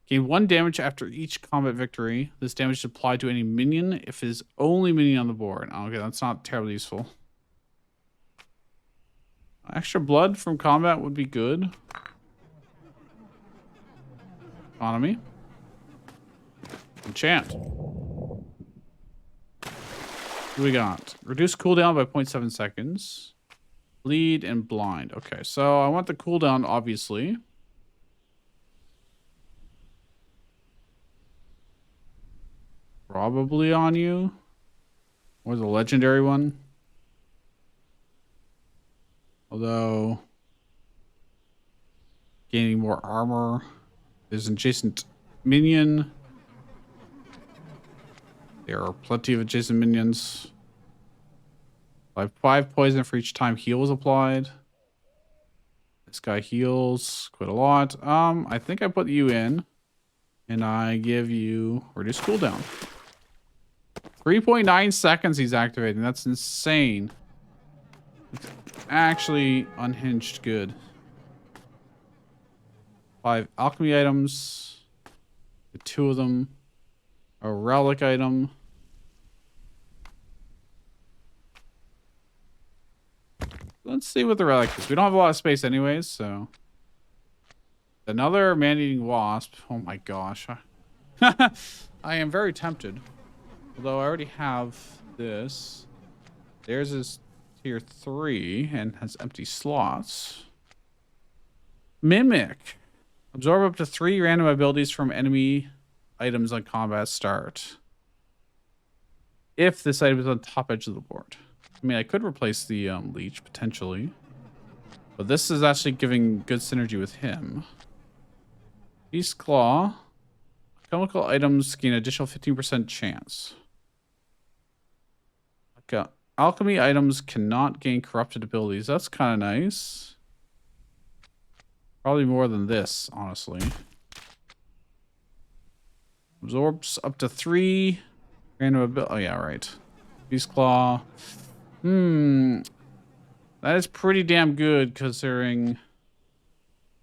Gain 1 damage after each combat victory. This damage is applied to any minion if it is only minion on the board. Okay, that's not terribly useful. I Extra blood from combat would be good. Economy. Enchant. What do we got? Reduce cooldown by 0.7 seconds. Bleed and blind. Okay, so I want the cooldown, obviously. Probably on you. Or the legendary one. Although gaining more armor. There's an adjacent minion. There are plenty of adjacent minions. Apply 5 poison for each time heal was applied. This guy heals quite a lot. I think I put you in. And I give you reduce cooldown. 3.9 seconds he's activating. That's insane. It's actually unhinged good. 5 alchemy items. 2 of them. A relic item. Let's see what the relic is. We don't have a lot of space anyways, so. Another man-eating wasp. Oh my gosh. I am very tempted. Although I already have this. Theirs is tier 3 and has empty slots. Mimic. Absorb up to 3 random abilities from enemy items on combat start. If this item is on top edge of the board. I mean, I could replace the leech potentially. But this is actually giving good synergy with him. Beast Claw. Chemical items gain additional 15% chance. Okay. Alchemy items cannot gain corrupted abilities. That's kind of nice. Probably more than this, honestly. Absorbs up to 3 random ability. Oh, yeah, right. Beast Claw. That is pretty damn good considering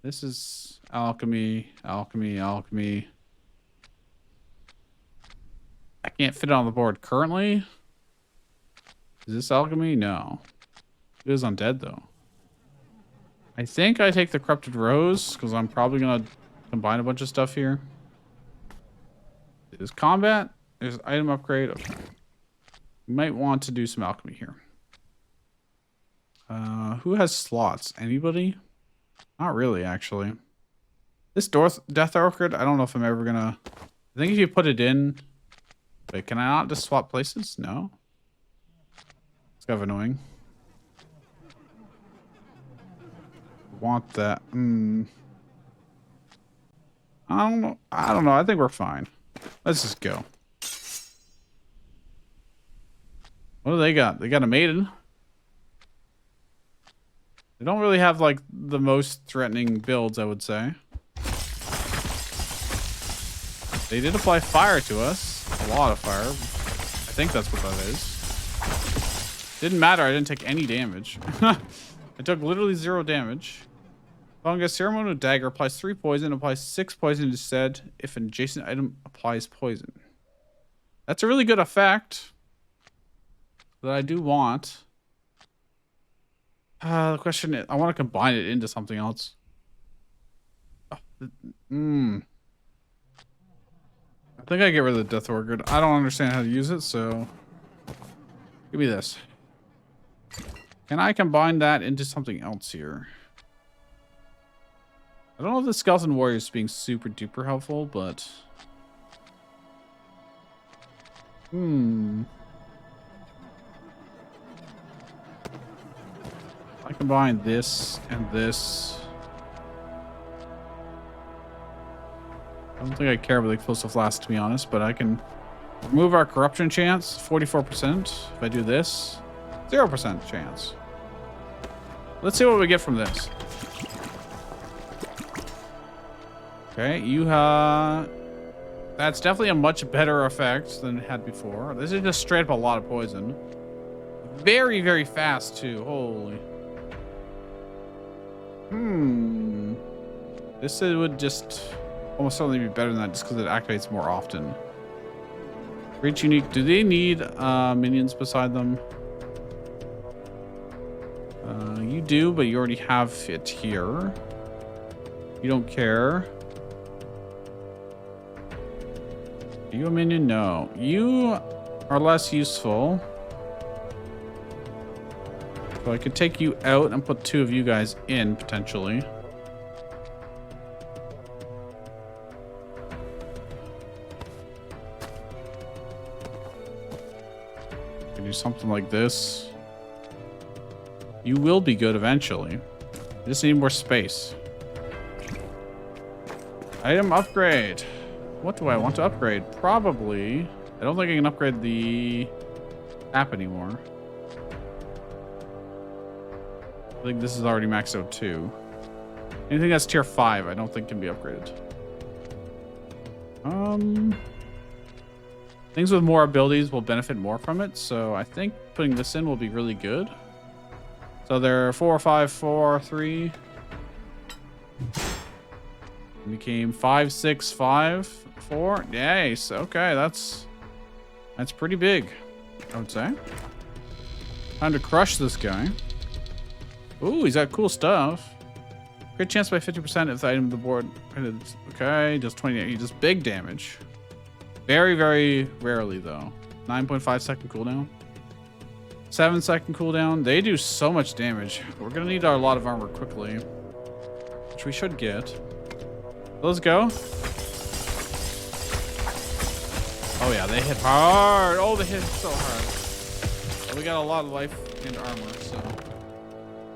this is alchemy, alchemy, alchemy. I can't fit it on the board currently. Is this alchemy? No. It is undead though. I think I take the corrupted rose because I'm probably gonna combine a bunch of stuff here. There's combat. There's item upgrade. Okay. We might want to do some alchemy here. Who has slots? Anybody? Not really, actually. This Death Orchid, I don't know if I'm ever gonna... I think if you put it in... Wait, can I not just swap places? No. It's kind of annoying. Want that. I don't know. I think we're fine. Let's just go. What do they got? They got a maiden. They don't really have like the most threatening builds, I would say. They did apply fire to us. A lot of fire. I think that's what that is. Didn't matter. I didn't take any damage. I took literally 0 damage. Fungus ceremonial dagger applies 3 poison, applies 6 poison instead if an adjacent item applies poison. That's a really good effect that I do want. The question is, I want to combine it into something else. I think I get rid of the Death Orchid. I don't understand how to use it, so give me this. Can I combine that into something else here? I don't know if the Skeleton Warrior is being super duper helpful, but... I combine this and this. I don't think I care about the explosive flask, to be honest, but I can remove our corruption chance, 44%. If I do this, 0% chance. Let's see what we get from this. Okay, that's definitely a much better effect than it had before. This is just straight up a lot of poison. Very, very fast, too. Holy. This would just almost certainly be better than that just because it activates more often. Reach unique. Do they need minions beside them? You do, but you already have it here. You don't care. Are you a minion? No. You are less useful. So I could take you out and put 2 of you guys in, potentially. Could do something like this. You will be good eventually. You just need more space. Item upgrade. What do I want to upgrade? Probably. I don't think I can upgrade the app anymore. I think this is already maxed out too. Anything that's tier 5, I don't think can be upgraded. Things with more abilities will benefit more from it, so I think putting this in will be really good. So they're 4, 5, 4, 3. Became 5, 6, 5, 4. Nice. Okay, that's pretty big, I would say. Time to crush this guy. Ooh, he's got cool stuff. Crit chance by 50% if the item on the board. Okay, does 28. He does big damage. Very, very rarely though. 9.5 second cooldown. 7 second cooldown. They do so much damage. We're gonna need a lot of armor quickly, which we should get. Let's go. Oh yeah, they hit hard. Oh, they hit so hard. Well, we got a lot of life and armor, so.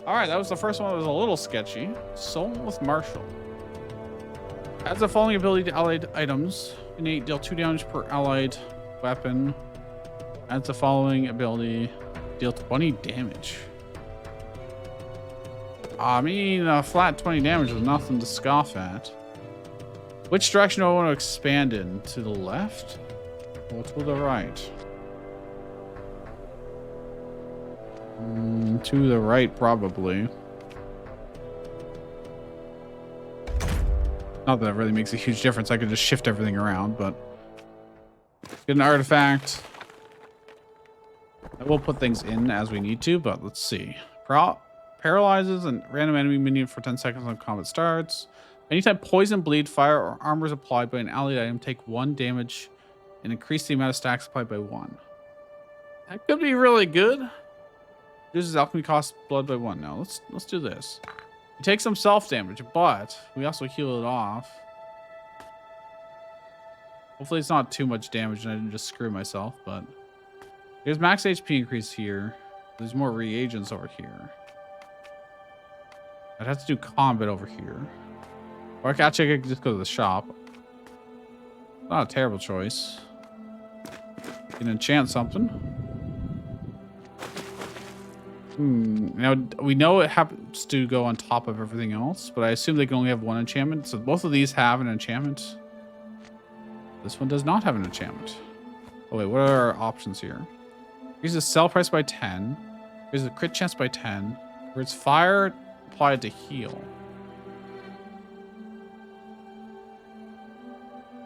All right, that was the first one that was a little sketchy. Soul with Marshall. Adds the following ability to allied items. Innate, deal 2 damage per allied weapon. Adds the following ability. Deal 20 damage. I mean, a flat 20 damage is nothing to scoff at. Which direction do I want to expand in? To the left or to the right? To the right, probably. Not that it really makes a huge difference. I could just shift everything around, but get an artifact. I will put things in as we need to, but let's see. Paralyzes a random enemy minion for 10 seconds when combat starts. Anytime poison, bleed, fire, or armor is applied by an allied item, take 1 damage and increase the amount of stacks applied by 1. That could be really good. Reduces alchemy cost blood by 1. Now let's do this. We take some self damage, but we also heal it off. Hopefully it's not too much damage and I didn't just screw myself, but there's max HP increase here. There's more reagents over here. I'd have to do combat over here. Or actually I could just go to the shop. Not a terrible choice. Can enchant something. Now we know it happens to go on top of everything else, but I assume they can only have 1 enchantment. So both of these have an enchantment. This one does not have an enchantment. Oh wait, what are our options here? Here's the sell price by 10. Here's the crit chance by 10. Where it's fire applied to heal.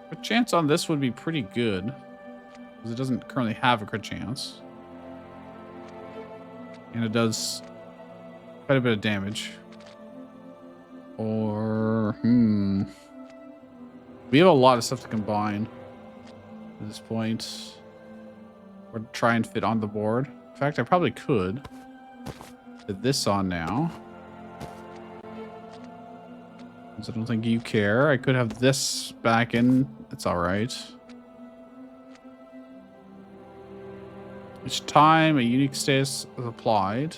Crit chance on this would be pretty good because it doesn't currently have a crit chance. And it does quite a bit of damage. Or, we have a lot of stuff to combine at this point. Or try and fit on the board. In fact, I probably could put this on now. Because I don't think you care. I could have this back in. It's all right. Each time a unique status is applied.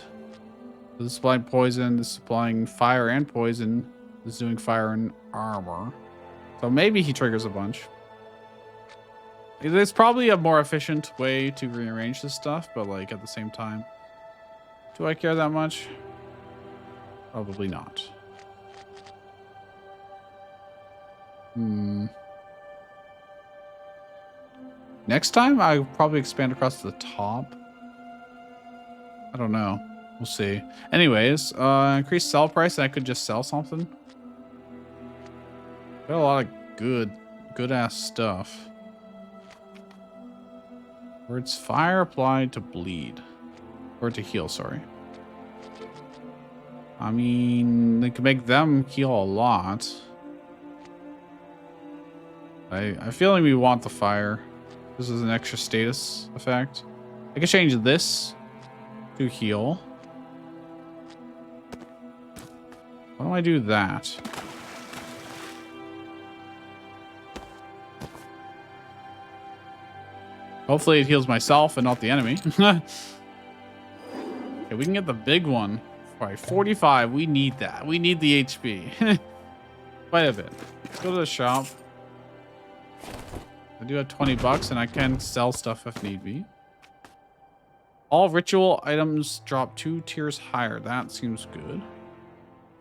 This is applying poison, this is applying fire and poison. This is doing fire and armor. So maybe he triggers a bunch. It's probably a more efficient way to rearrange this stuff, but like at the same time, do I care that much? Probably not. Next time, I'll probably expand across the top. I don't know. We'll see. Anyways, increase sell price, and I could just sell something. Got a lot of good ass stuff. Where it's fire applied to bleed. Or to heal, sorry. I mean, they can make them heal a lot. I feel like we want the fire. This is an extra status effect. I can change this to heal. Why don't I do that? Hopefully it heals myself and not the enemy. Okay, we can get the big one. All right, 45. We need that. We need the HP. Quite a bit. Let's go to the shop. I do have 20 bucks and I can sell stuff if need be. All ritual items drop 2 tiers higher. That seems good.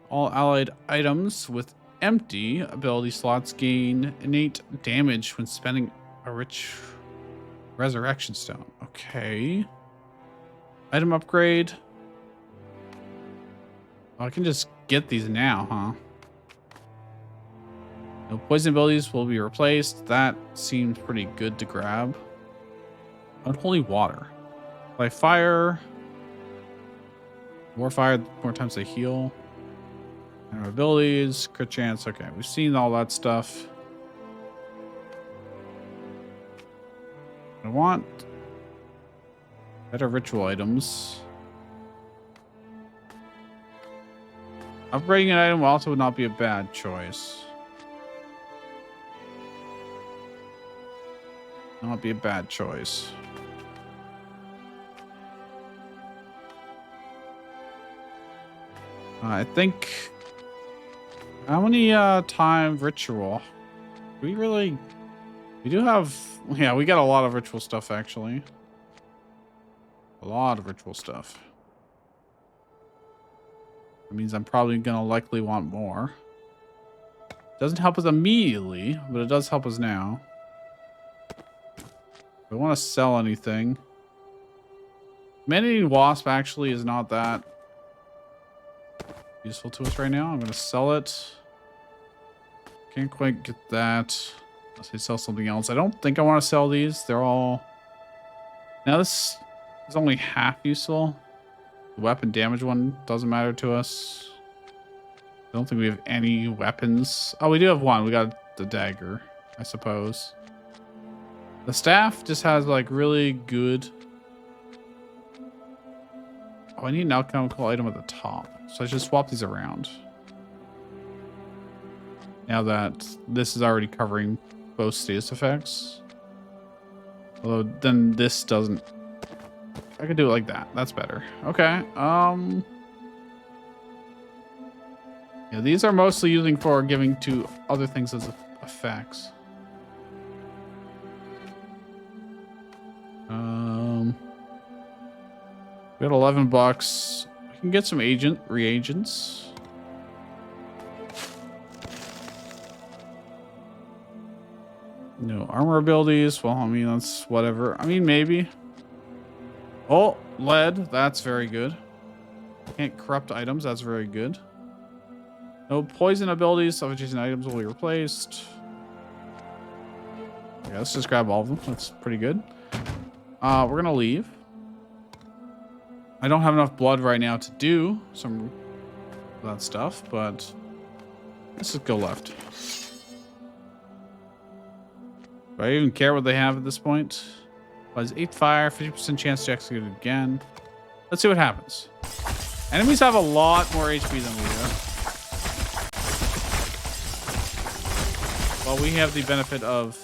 All allied items with empty ability slots gain innate damage when spending a rich resurrection stone. Okay. Item upgrade. Oh, I can just get these now, huh? No poison abilities will be replaced. That seems pretty good to grab. Unholy water. By fire. More fire, more times they heal. And our abilities, crit chance. Okay, we've seen all that stuff. I want better ritual items. Upgrading an item also would not be a bad choice. Not be a bad choice. I think. How many time ritual? We really. We do have. Yeah, we got a lot of ritual stuff actually. A lot of ritual stuff. That means I'm probably gonna likely want more. Doesn't help us immediately, but it does help us now. If I want to sell anything. Man-eating wasp actually is not that useful to us right now. I'm gonna sell it. Can't quite get that. Unless I sell something else. I don't think I want to sell these. They're all. Now this is only half useful. The weapon damage one doesn't matter to us. I don't think we have any weapons. Oh, we do have one. We got the dagger, I suppose. The staff just has like really good. Oh, I need an alchemical item at the top. So I should swap these around. Now that this is already covering both status effects. Although then this doesn't. I could do it like that. That's better. Okay. Yeah, these are mostly using for giving to other things as effects. We got 11 bucks. We can get some reagents. No armor abilities. Well, I mean, that's whatever. I mean, maybe. Oh, lead. That's very good. Can't corrupt items. That's very good. No poison abilities. Self-adjacent items will be replaced. Yeah, let's just grab all of them. That's pretty good. We're going to leave. I don't have enough blood right now to do some of that stuff, but let's just go left. Do I even care what they have at this point? Plus 8 fire, 50% chance to execute it again. Let's see what happens. Enemies have a lot more HP than we do. Well, we have the benefit of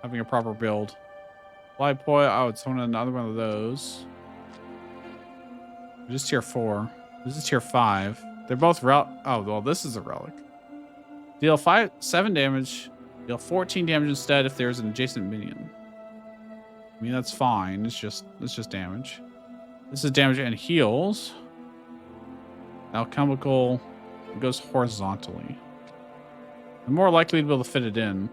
having a proper build. Fly poi. Oh, it's another one of those. This is tier 4. This is tier 5. They're both oh, well, this is a relic. Deal 7 damage. Deal 14 damage instead if there's an adjacent minion. I mean, that's fine. It's just damage. This is damage and heals. Alchemical goes horizontally. I'm more likely to be able to fit it in.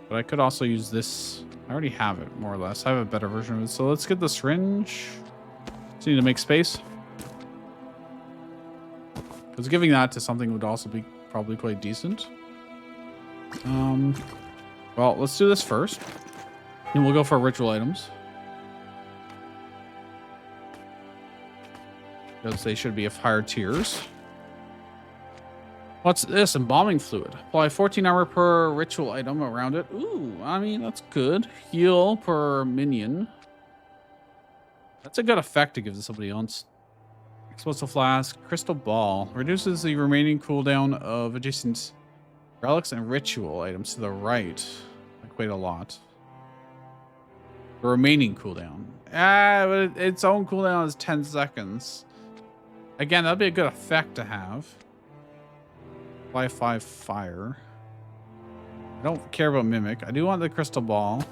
But I could also use this. I already have it, more or less. I have a better version of it. So let's get the syringe. Just need to make space. Because giving that to something would also be probably quite decent. Well, let's do this first. And we'll go for ritual items. because they should be of higher tiers. What's this? Embalming fluid. Apply 14 armor per ritual item around it. Ooh, I mean, that's good. Heal per minion. That's a good effect to give to somebody else. Explosive flask. Crystal ball. Reduces the remaining cooldown of adjacent relics and ritual items to the right. Like quite a lot. The remaining cooldown. But its own cooldown is 10 seconds. Again, that'd be a good effect to have. Apply 5 fire. I don't care about mimic. I do want the crystal ball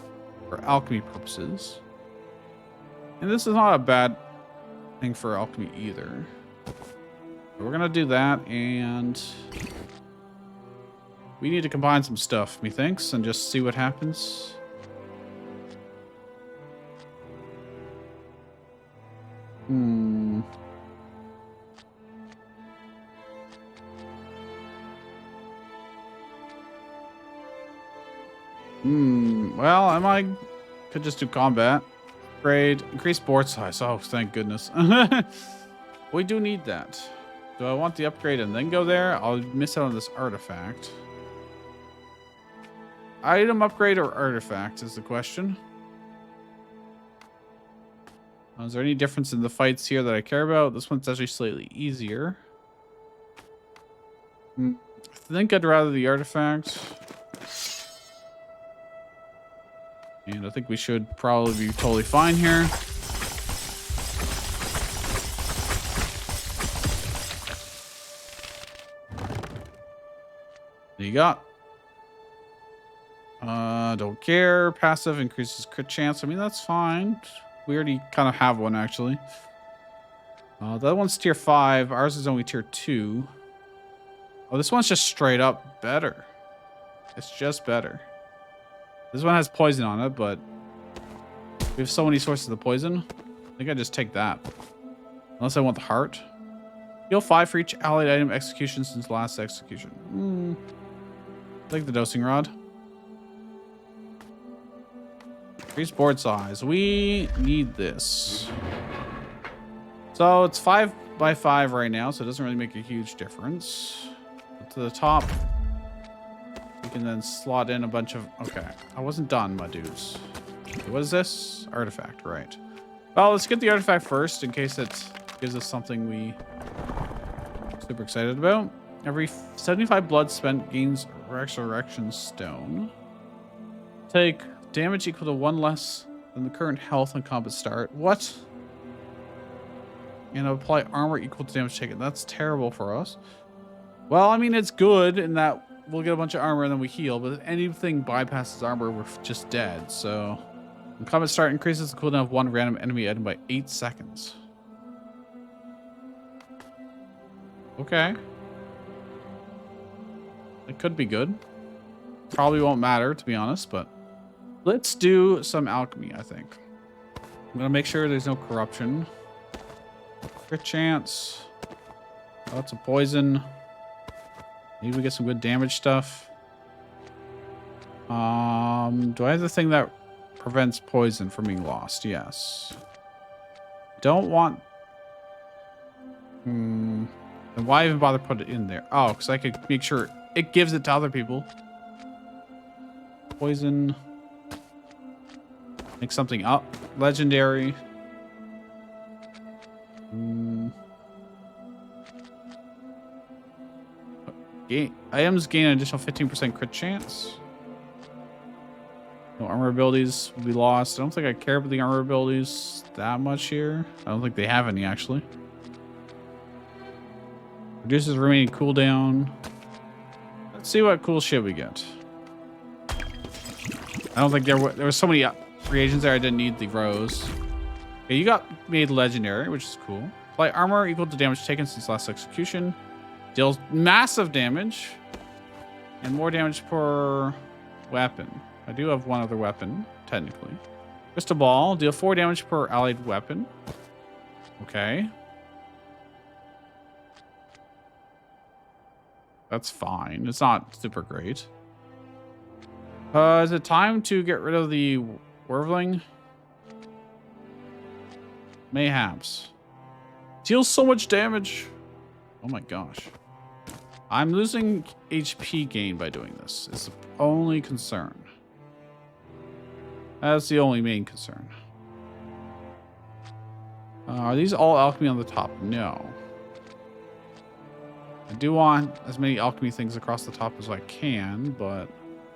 for alchemy purposes. And this is not a bad thing for alchemy either. We're gonna do that, and we need to combine some stuff, methinks, and just see what happens. Well, could just do combat. Upgrade. Increase board size. Oh, thank goodness. We do need that. Do I want the upgrade and then go there? I'll miss out on this artifact. Item upgrade or artifact is the question. Is there any difference in the fights here that I care about? This one's actually slightly easier. I think I'd rather the artifact. And I think we should probably be totally fine here. There you go. Don't care. Passive increases crit chance. I mean, that's fine. We already kind of have one, actually. The other one's tier 5. Ours is only tier 2. Oh, this one's just straight up better. It's just better. This one has poison on it, but we have so many sources of poison. I think I just take that. Unless I want the heart. Heal 5 for each allied item execution since last execution. Take the dosing rod. Increase board size. We need this. So it's 5 by 5 right now, so it doesn't really make a huge difference. But to the top, we can then slot in a bunch of... Okay, I wasn't done, my dudes. Okay, what is this? Artifact, right. Well, let's get the artifact first in case it gives us something we super excited about. Every 75 blood spent gains Resurrection Stone. Take damage equal to 1 less than the current health on combat start. What? And apply armor equal to damage taken. That's terrible for us. Well, I mean, it's good in that we'll get a bunch of armor and then we heal, but if anything bypasses armor, we're just dead. So, when combat start increases the cooldown of 1 random enemy item by 8 seconds. Okay. It could be good. Probably won't matter, to be honest, but let's do some alchemy, I think. I'm gonna make sure there's no corruption. Crit chance. Lots of poison. Maybe we get some good damage stuff. Do I have the thing that prevents poison from being lost? Yes. Don't want... Then why even bother put it in there? Oh, because I could make sure it gives it to other people. Poison. Make something up. Legendary. Items gain an additional 15% crit chance. No armor abilities will be lost. I don't think I care about the armor abilities that much here. I don't think they have any, actually. Reduces remaining cooldown. Let's see what cool shit we get. I don't think there was so many reagents there I didn't need the rose. Okay, you got made legendary, which is cool. Apply armor equal to damage taken since last execution. Deals massive damage. And more damage per weapon. I do have one other weapon, technically. Crystal ball. Deal 4 damage per allied weapon. Okay. That's fine. It's not super great. Is it time to get rid of the Wervling? Mayhaps. Deals so much damage. Oh my gosh. I'm losing HP gain by doing this. It's the only concern. That's the only main concern. Are these all alchemy on the top? No. I do want as many alchemy things across the top as I can, but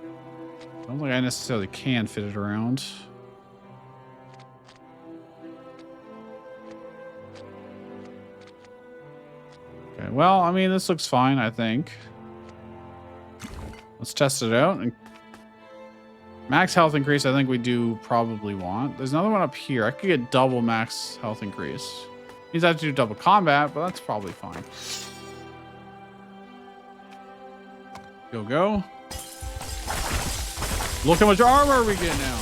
I don't think I necessarily can fit it around. Okay, well, I mean, this looks fine, I think. Let's test it out. And max health increase, I think we do probably want. There's another one up here. I could get double max health increase. Means I have to do double combat, but that's probably fine. Go, go. Look how much armor we get now.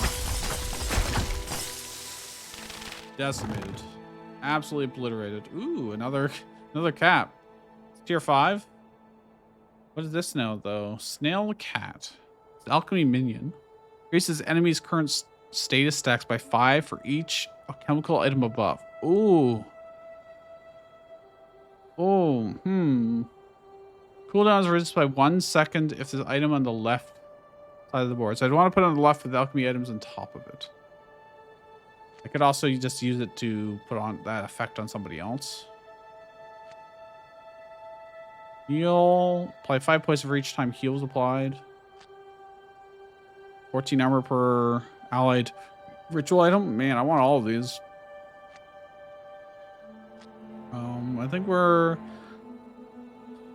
Decimated. Absolutely obliterated. Ooh, another cap. It's tier 5. What is this now, though? Snail cat. It's alchemy minion. Increases enemies' current status stacks by 5 for each chemical item above. Ooh. Oh, Cooldown is reduced by 1 second if there's an item on the left side of the board. So I'd want to put it on the left with alchemy items on top of it. I could also just use it to put on that effect on somebody else. Heal. Apply 5 points for each time heal is applied. 14 armor per allied ritual item. Man, I want all of these. I think we're...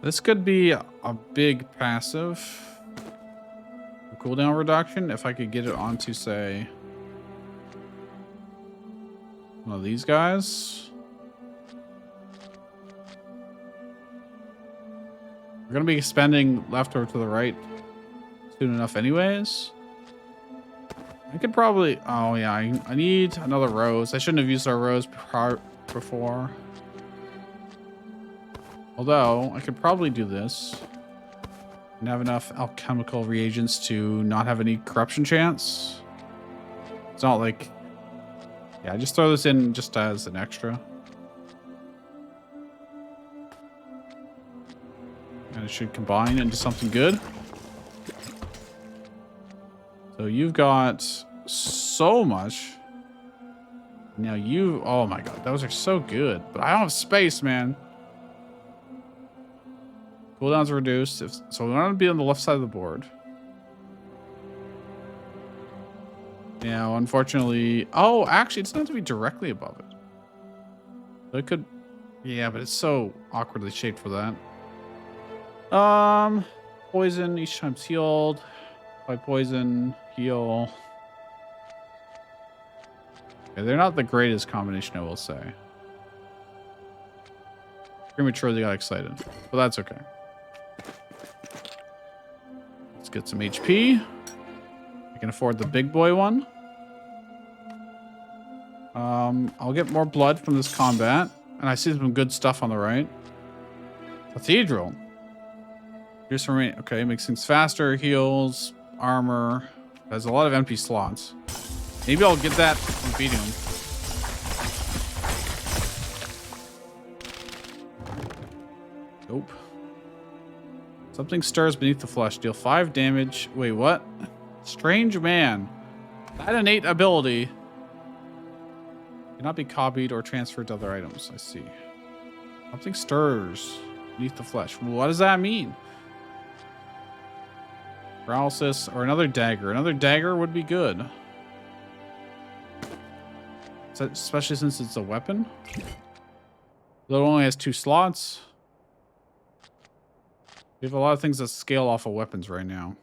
This could be a big passive. Cooldown reduction. If I could get it onto, say, one of these guys. We're going to be spending left or to the right soon enough anyways. I could probably... Oh, yeah. I need another rose. I shouldn't have used our rose before. Although, I could probably do this and have enough alchemical reagents to not have any corruption chance. It's not like... Yeah, just throw this in just as an extra. And it should combine into something good. So you've got so much. Now you... Oh my god, those are so good. But I don't have space, man. Cooldowns are reduced. So we want to be on the left side of the board. Yeah, unfortunately... Oh, actually, it doesn't have to be directly above it. So it could... Yeah, but it's so awkwardly shaped for that. Poison each time's healed. By poison, heal. Okay, they're not the greatest combination, I will say. Prematurely got excited, but that's okay. Let's get some HP. I can afford the big boy one. I'll get more blood from this combat. And I see some good stuff on the right. Cathedral. Here's some rain. Okay, makes things faster, heals, armor. Has a lot of empty slots. Maybe I'll get that from beating him. Nope. Something stirs beneath the flesh. Deal 5 damage. Wait, what? Strange man. That innate ability cannot be copied or transferred to other items. I see. Something stirs beneath the flesh. What does that mean? Paralysis or another dagger. Another dagger would be good. Especially since it's a weapon. Though it only has 2 slots. We have a lot of things that scale off of weapons right now.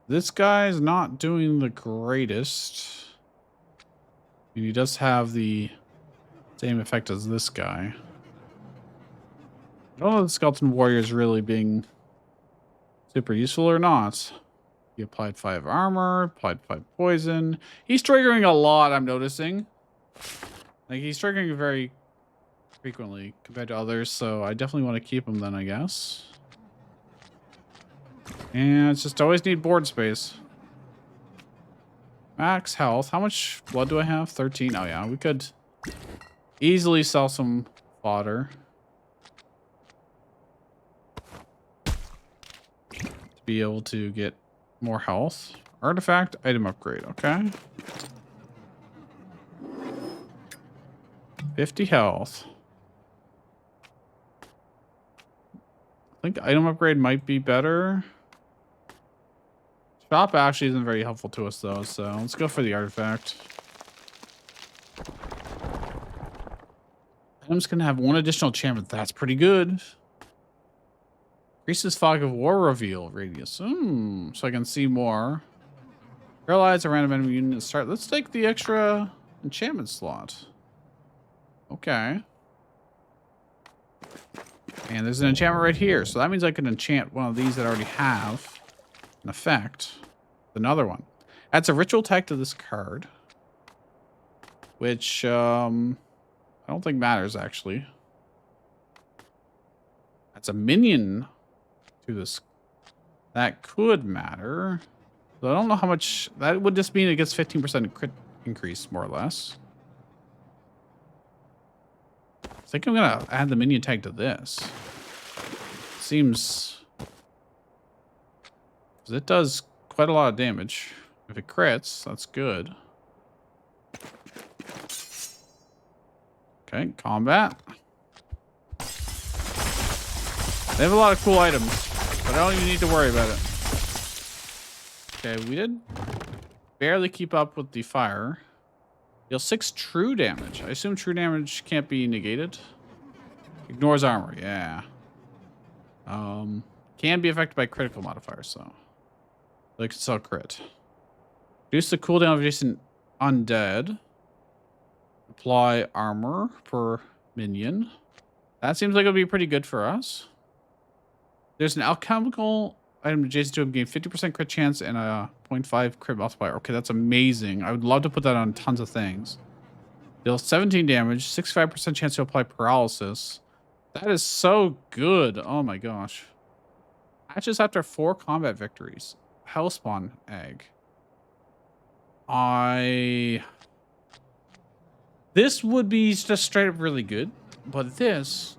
This guy's not doing the greatest. I mean, he does have the same effect as this guy. I don't know if the Skeleton Warrior is really being super useful or not. He applied 5 armor, applied 5 poison. He's triggering a lot, I'm noticing. Like, he's triggering very frequently compared to others, so I definitely want to keep him then, I guess. And it's just always need board space. Max health. How much blood do I have? 13. Oh yeah, we could easily sell some fodder. To be able to get more health. Artifact, item upgrade, okay. 50 health. I think item upgrade might be better. Shop actually isn't very helpful to us though, so let's go for the artifact. Items can have one additional enchantment. That's pretty good. Increases fog of war reveal radius. So I can see more. Paralyze a random enemy unit to start. Let's take the extra enchantment slot. Okay. And there's an enchantment right here. So that means I can enchant one of these that I already have an effect. Another one. Adds a ritual tag to this card. Which I don't think matters actually. That's a minion to this. That could matter. So I don't know how much. That would just mean it gets 15% crit increase, more or less. I think I'm gonna add the minion tag to this. Seems, because it does quite a lot of damage. If it crits, that's good. Okay, combat. They have a lot of cool items, but I don't even need to worry about it. Okay, we did barely keep up with the fire. Deal 6 true damage. I assume true damage can't be negated. Ignores armor, yeah. Can be affected by critical modifiers, so they could sell crit. Reduce the cooldown of adjacent undead. Apply armor per minion. That seems like it would be pretty good for us. There's an alchemical item adjacent to him, gain 50% crit chance and a 0.5 crit multiplier. Okay, that's amazing. I would love to put that on tons of things. Deals 17 damage, 65% chance to apply paralysis. That is so good. Oh my gosh. Hatches after 4 combat victories. Hellspawn egg. This would be just straight up really good. But this.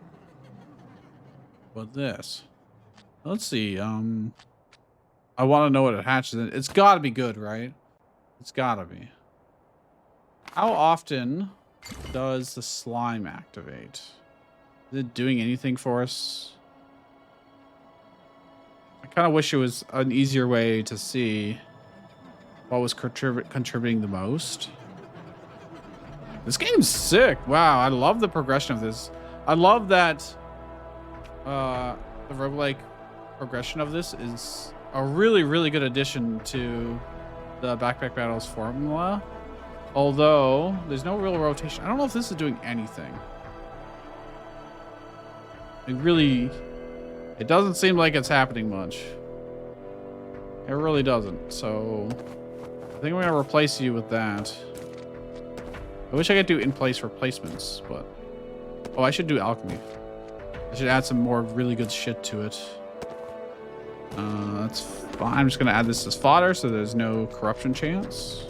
Let's see. I want to know what it hatches in. It's got to be good, right? It's got to be. How often does the slime activate? Is it doing anything for us? I kind of wish it was an easier way to see what was contributing the most. This game's sick. Wow, I love the progression of this. I love that the roguelike progression of this is a really, really good addition to the Backpack Battles formula. Although, there's no real rotation. I don't know if this is doing anything. It doesn't seem like it's happening much. It really doesn't. So, I think I'm going to replace you with that. I wish I could do in-place replacements, but... Oh, I should do alchemy. I should add some more really good shit to it. That's fine. I'm just going to add this as fodder so there's no corruption chance.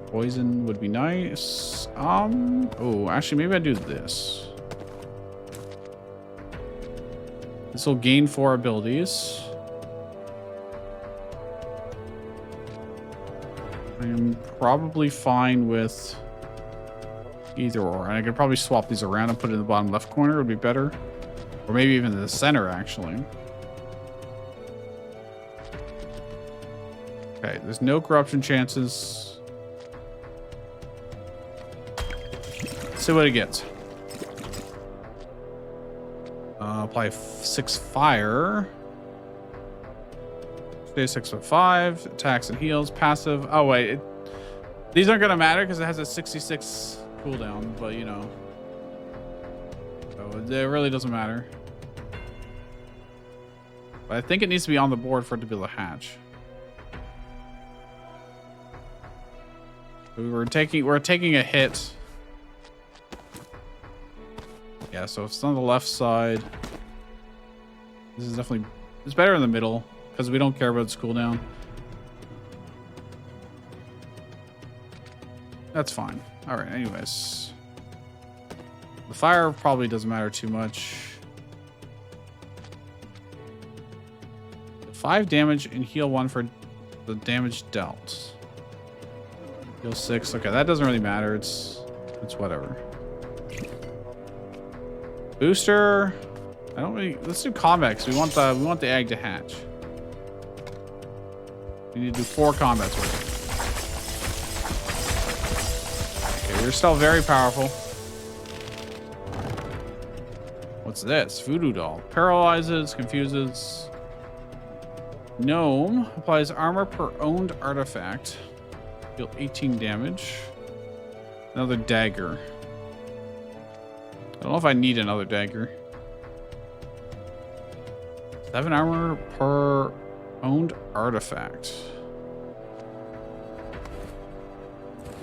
Poison would be nice. Oh, actually, maybe I do this. This will gain 4 abilities. I am probably fine with either or. And I could probably swap these around and put it in the bottom left corner. It would be better. Or maybe even in the center, actually. Okay, there's no corruption chances. Let's see what it gets. Apply 6 fire. Stay 6 of 5. Attacks and heals. Passive. Oh, wait. These aren't going to matter because it has a 66 cooldown, but you know. So it really doesn't matter. But I think it needs to be on the board for it to be able to hatch. We're taking a hit. Yeah, so if it's on the left side, this is definitely It's better in the middle because we don't care about its cooldown. That's fine. All right, anyways. The fire probably doesn't matter too much. 5 damage and heal 1 for the damage dealt. Heal 6. Okay, that doesn't really matter. It's whatever. Booster. I don't really. Let's do combat. We want the egg to hatch. We need to do 4 combats with it. Okay, you're still very powerful. What's this? Voodoo doll. Paralyzes, confuses. Gnome applies armor per owned artifact. Deal 18 damage. Another dagger. I don't know if I need another dagger. 7 armor per owned artifact.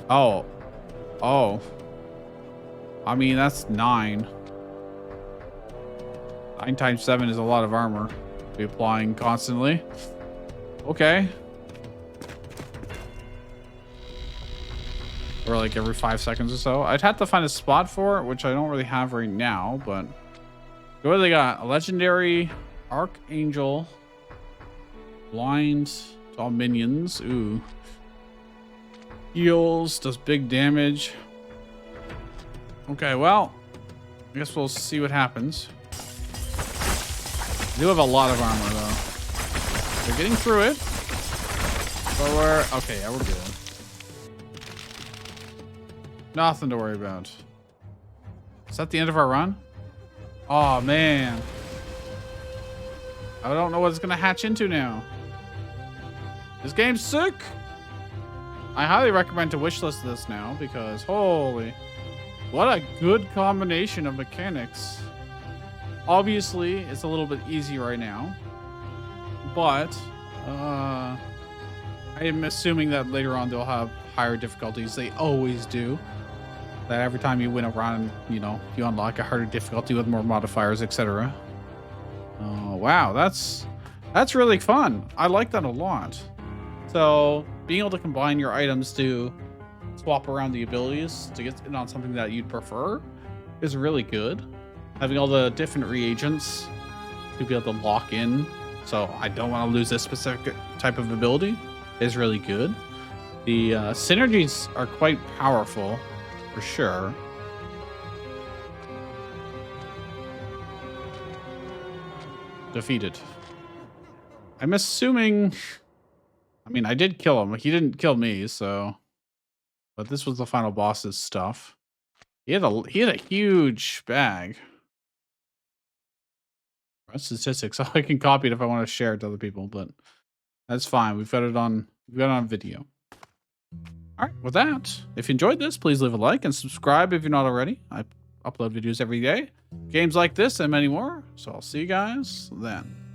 Oh. Oh. I mean, that's 9. 9 times 7 is a lot of armor. Be applying constantly. Okay. Or like every 5 seconds or so. I'd have to find a spot for it, which I don't really have right now, but what do they got? A legendary archangel. Blind to all minions. Ooh. Heals, does big damage. Okay, well, I guess we'll see what happens. They do have a lot of armor, though. They're getting through it. But we're... Okay, yeah, we're good. Nothing to worry about. Is that the end of our run? Oh, man. I don't know what it's going to hatch into now. This game's sick. I highly recommend to wishlist this now because, holy... What a good combination of mechanics. Obviously, it's a little bit easy right now, but I am assuming that later on they'll have higher difficulties. They always do. That every time you win a run, you know, you unlock a harder difficulty with more modifiers, etc. Oh, wow, that's really fun. I like that a lot. So being able to combine your items to swap around the abilities to get in on something that you'd prefer is really good. Having all the different reagents to be able to lock in, so I don't want to lose this specific type of ability, is really good. The synergies are quite powerful, for sure. Defeated. I'm assuming... I mean, I did kill him. He didn't kill me, so... But this was the final boss's stuff. He had a huge bag. Statistics. I can copy it if I want to share it to other people, but that's fine. We've got it on video. All right, with that, if you enjoyed this, please leave a like and subscribe if you're not already. I upload videos every day, games like this and many more. So I'll see you guys then.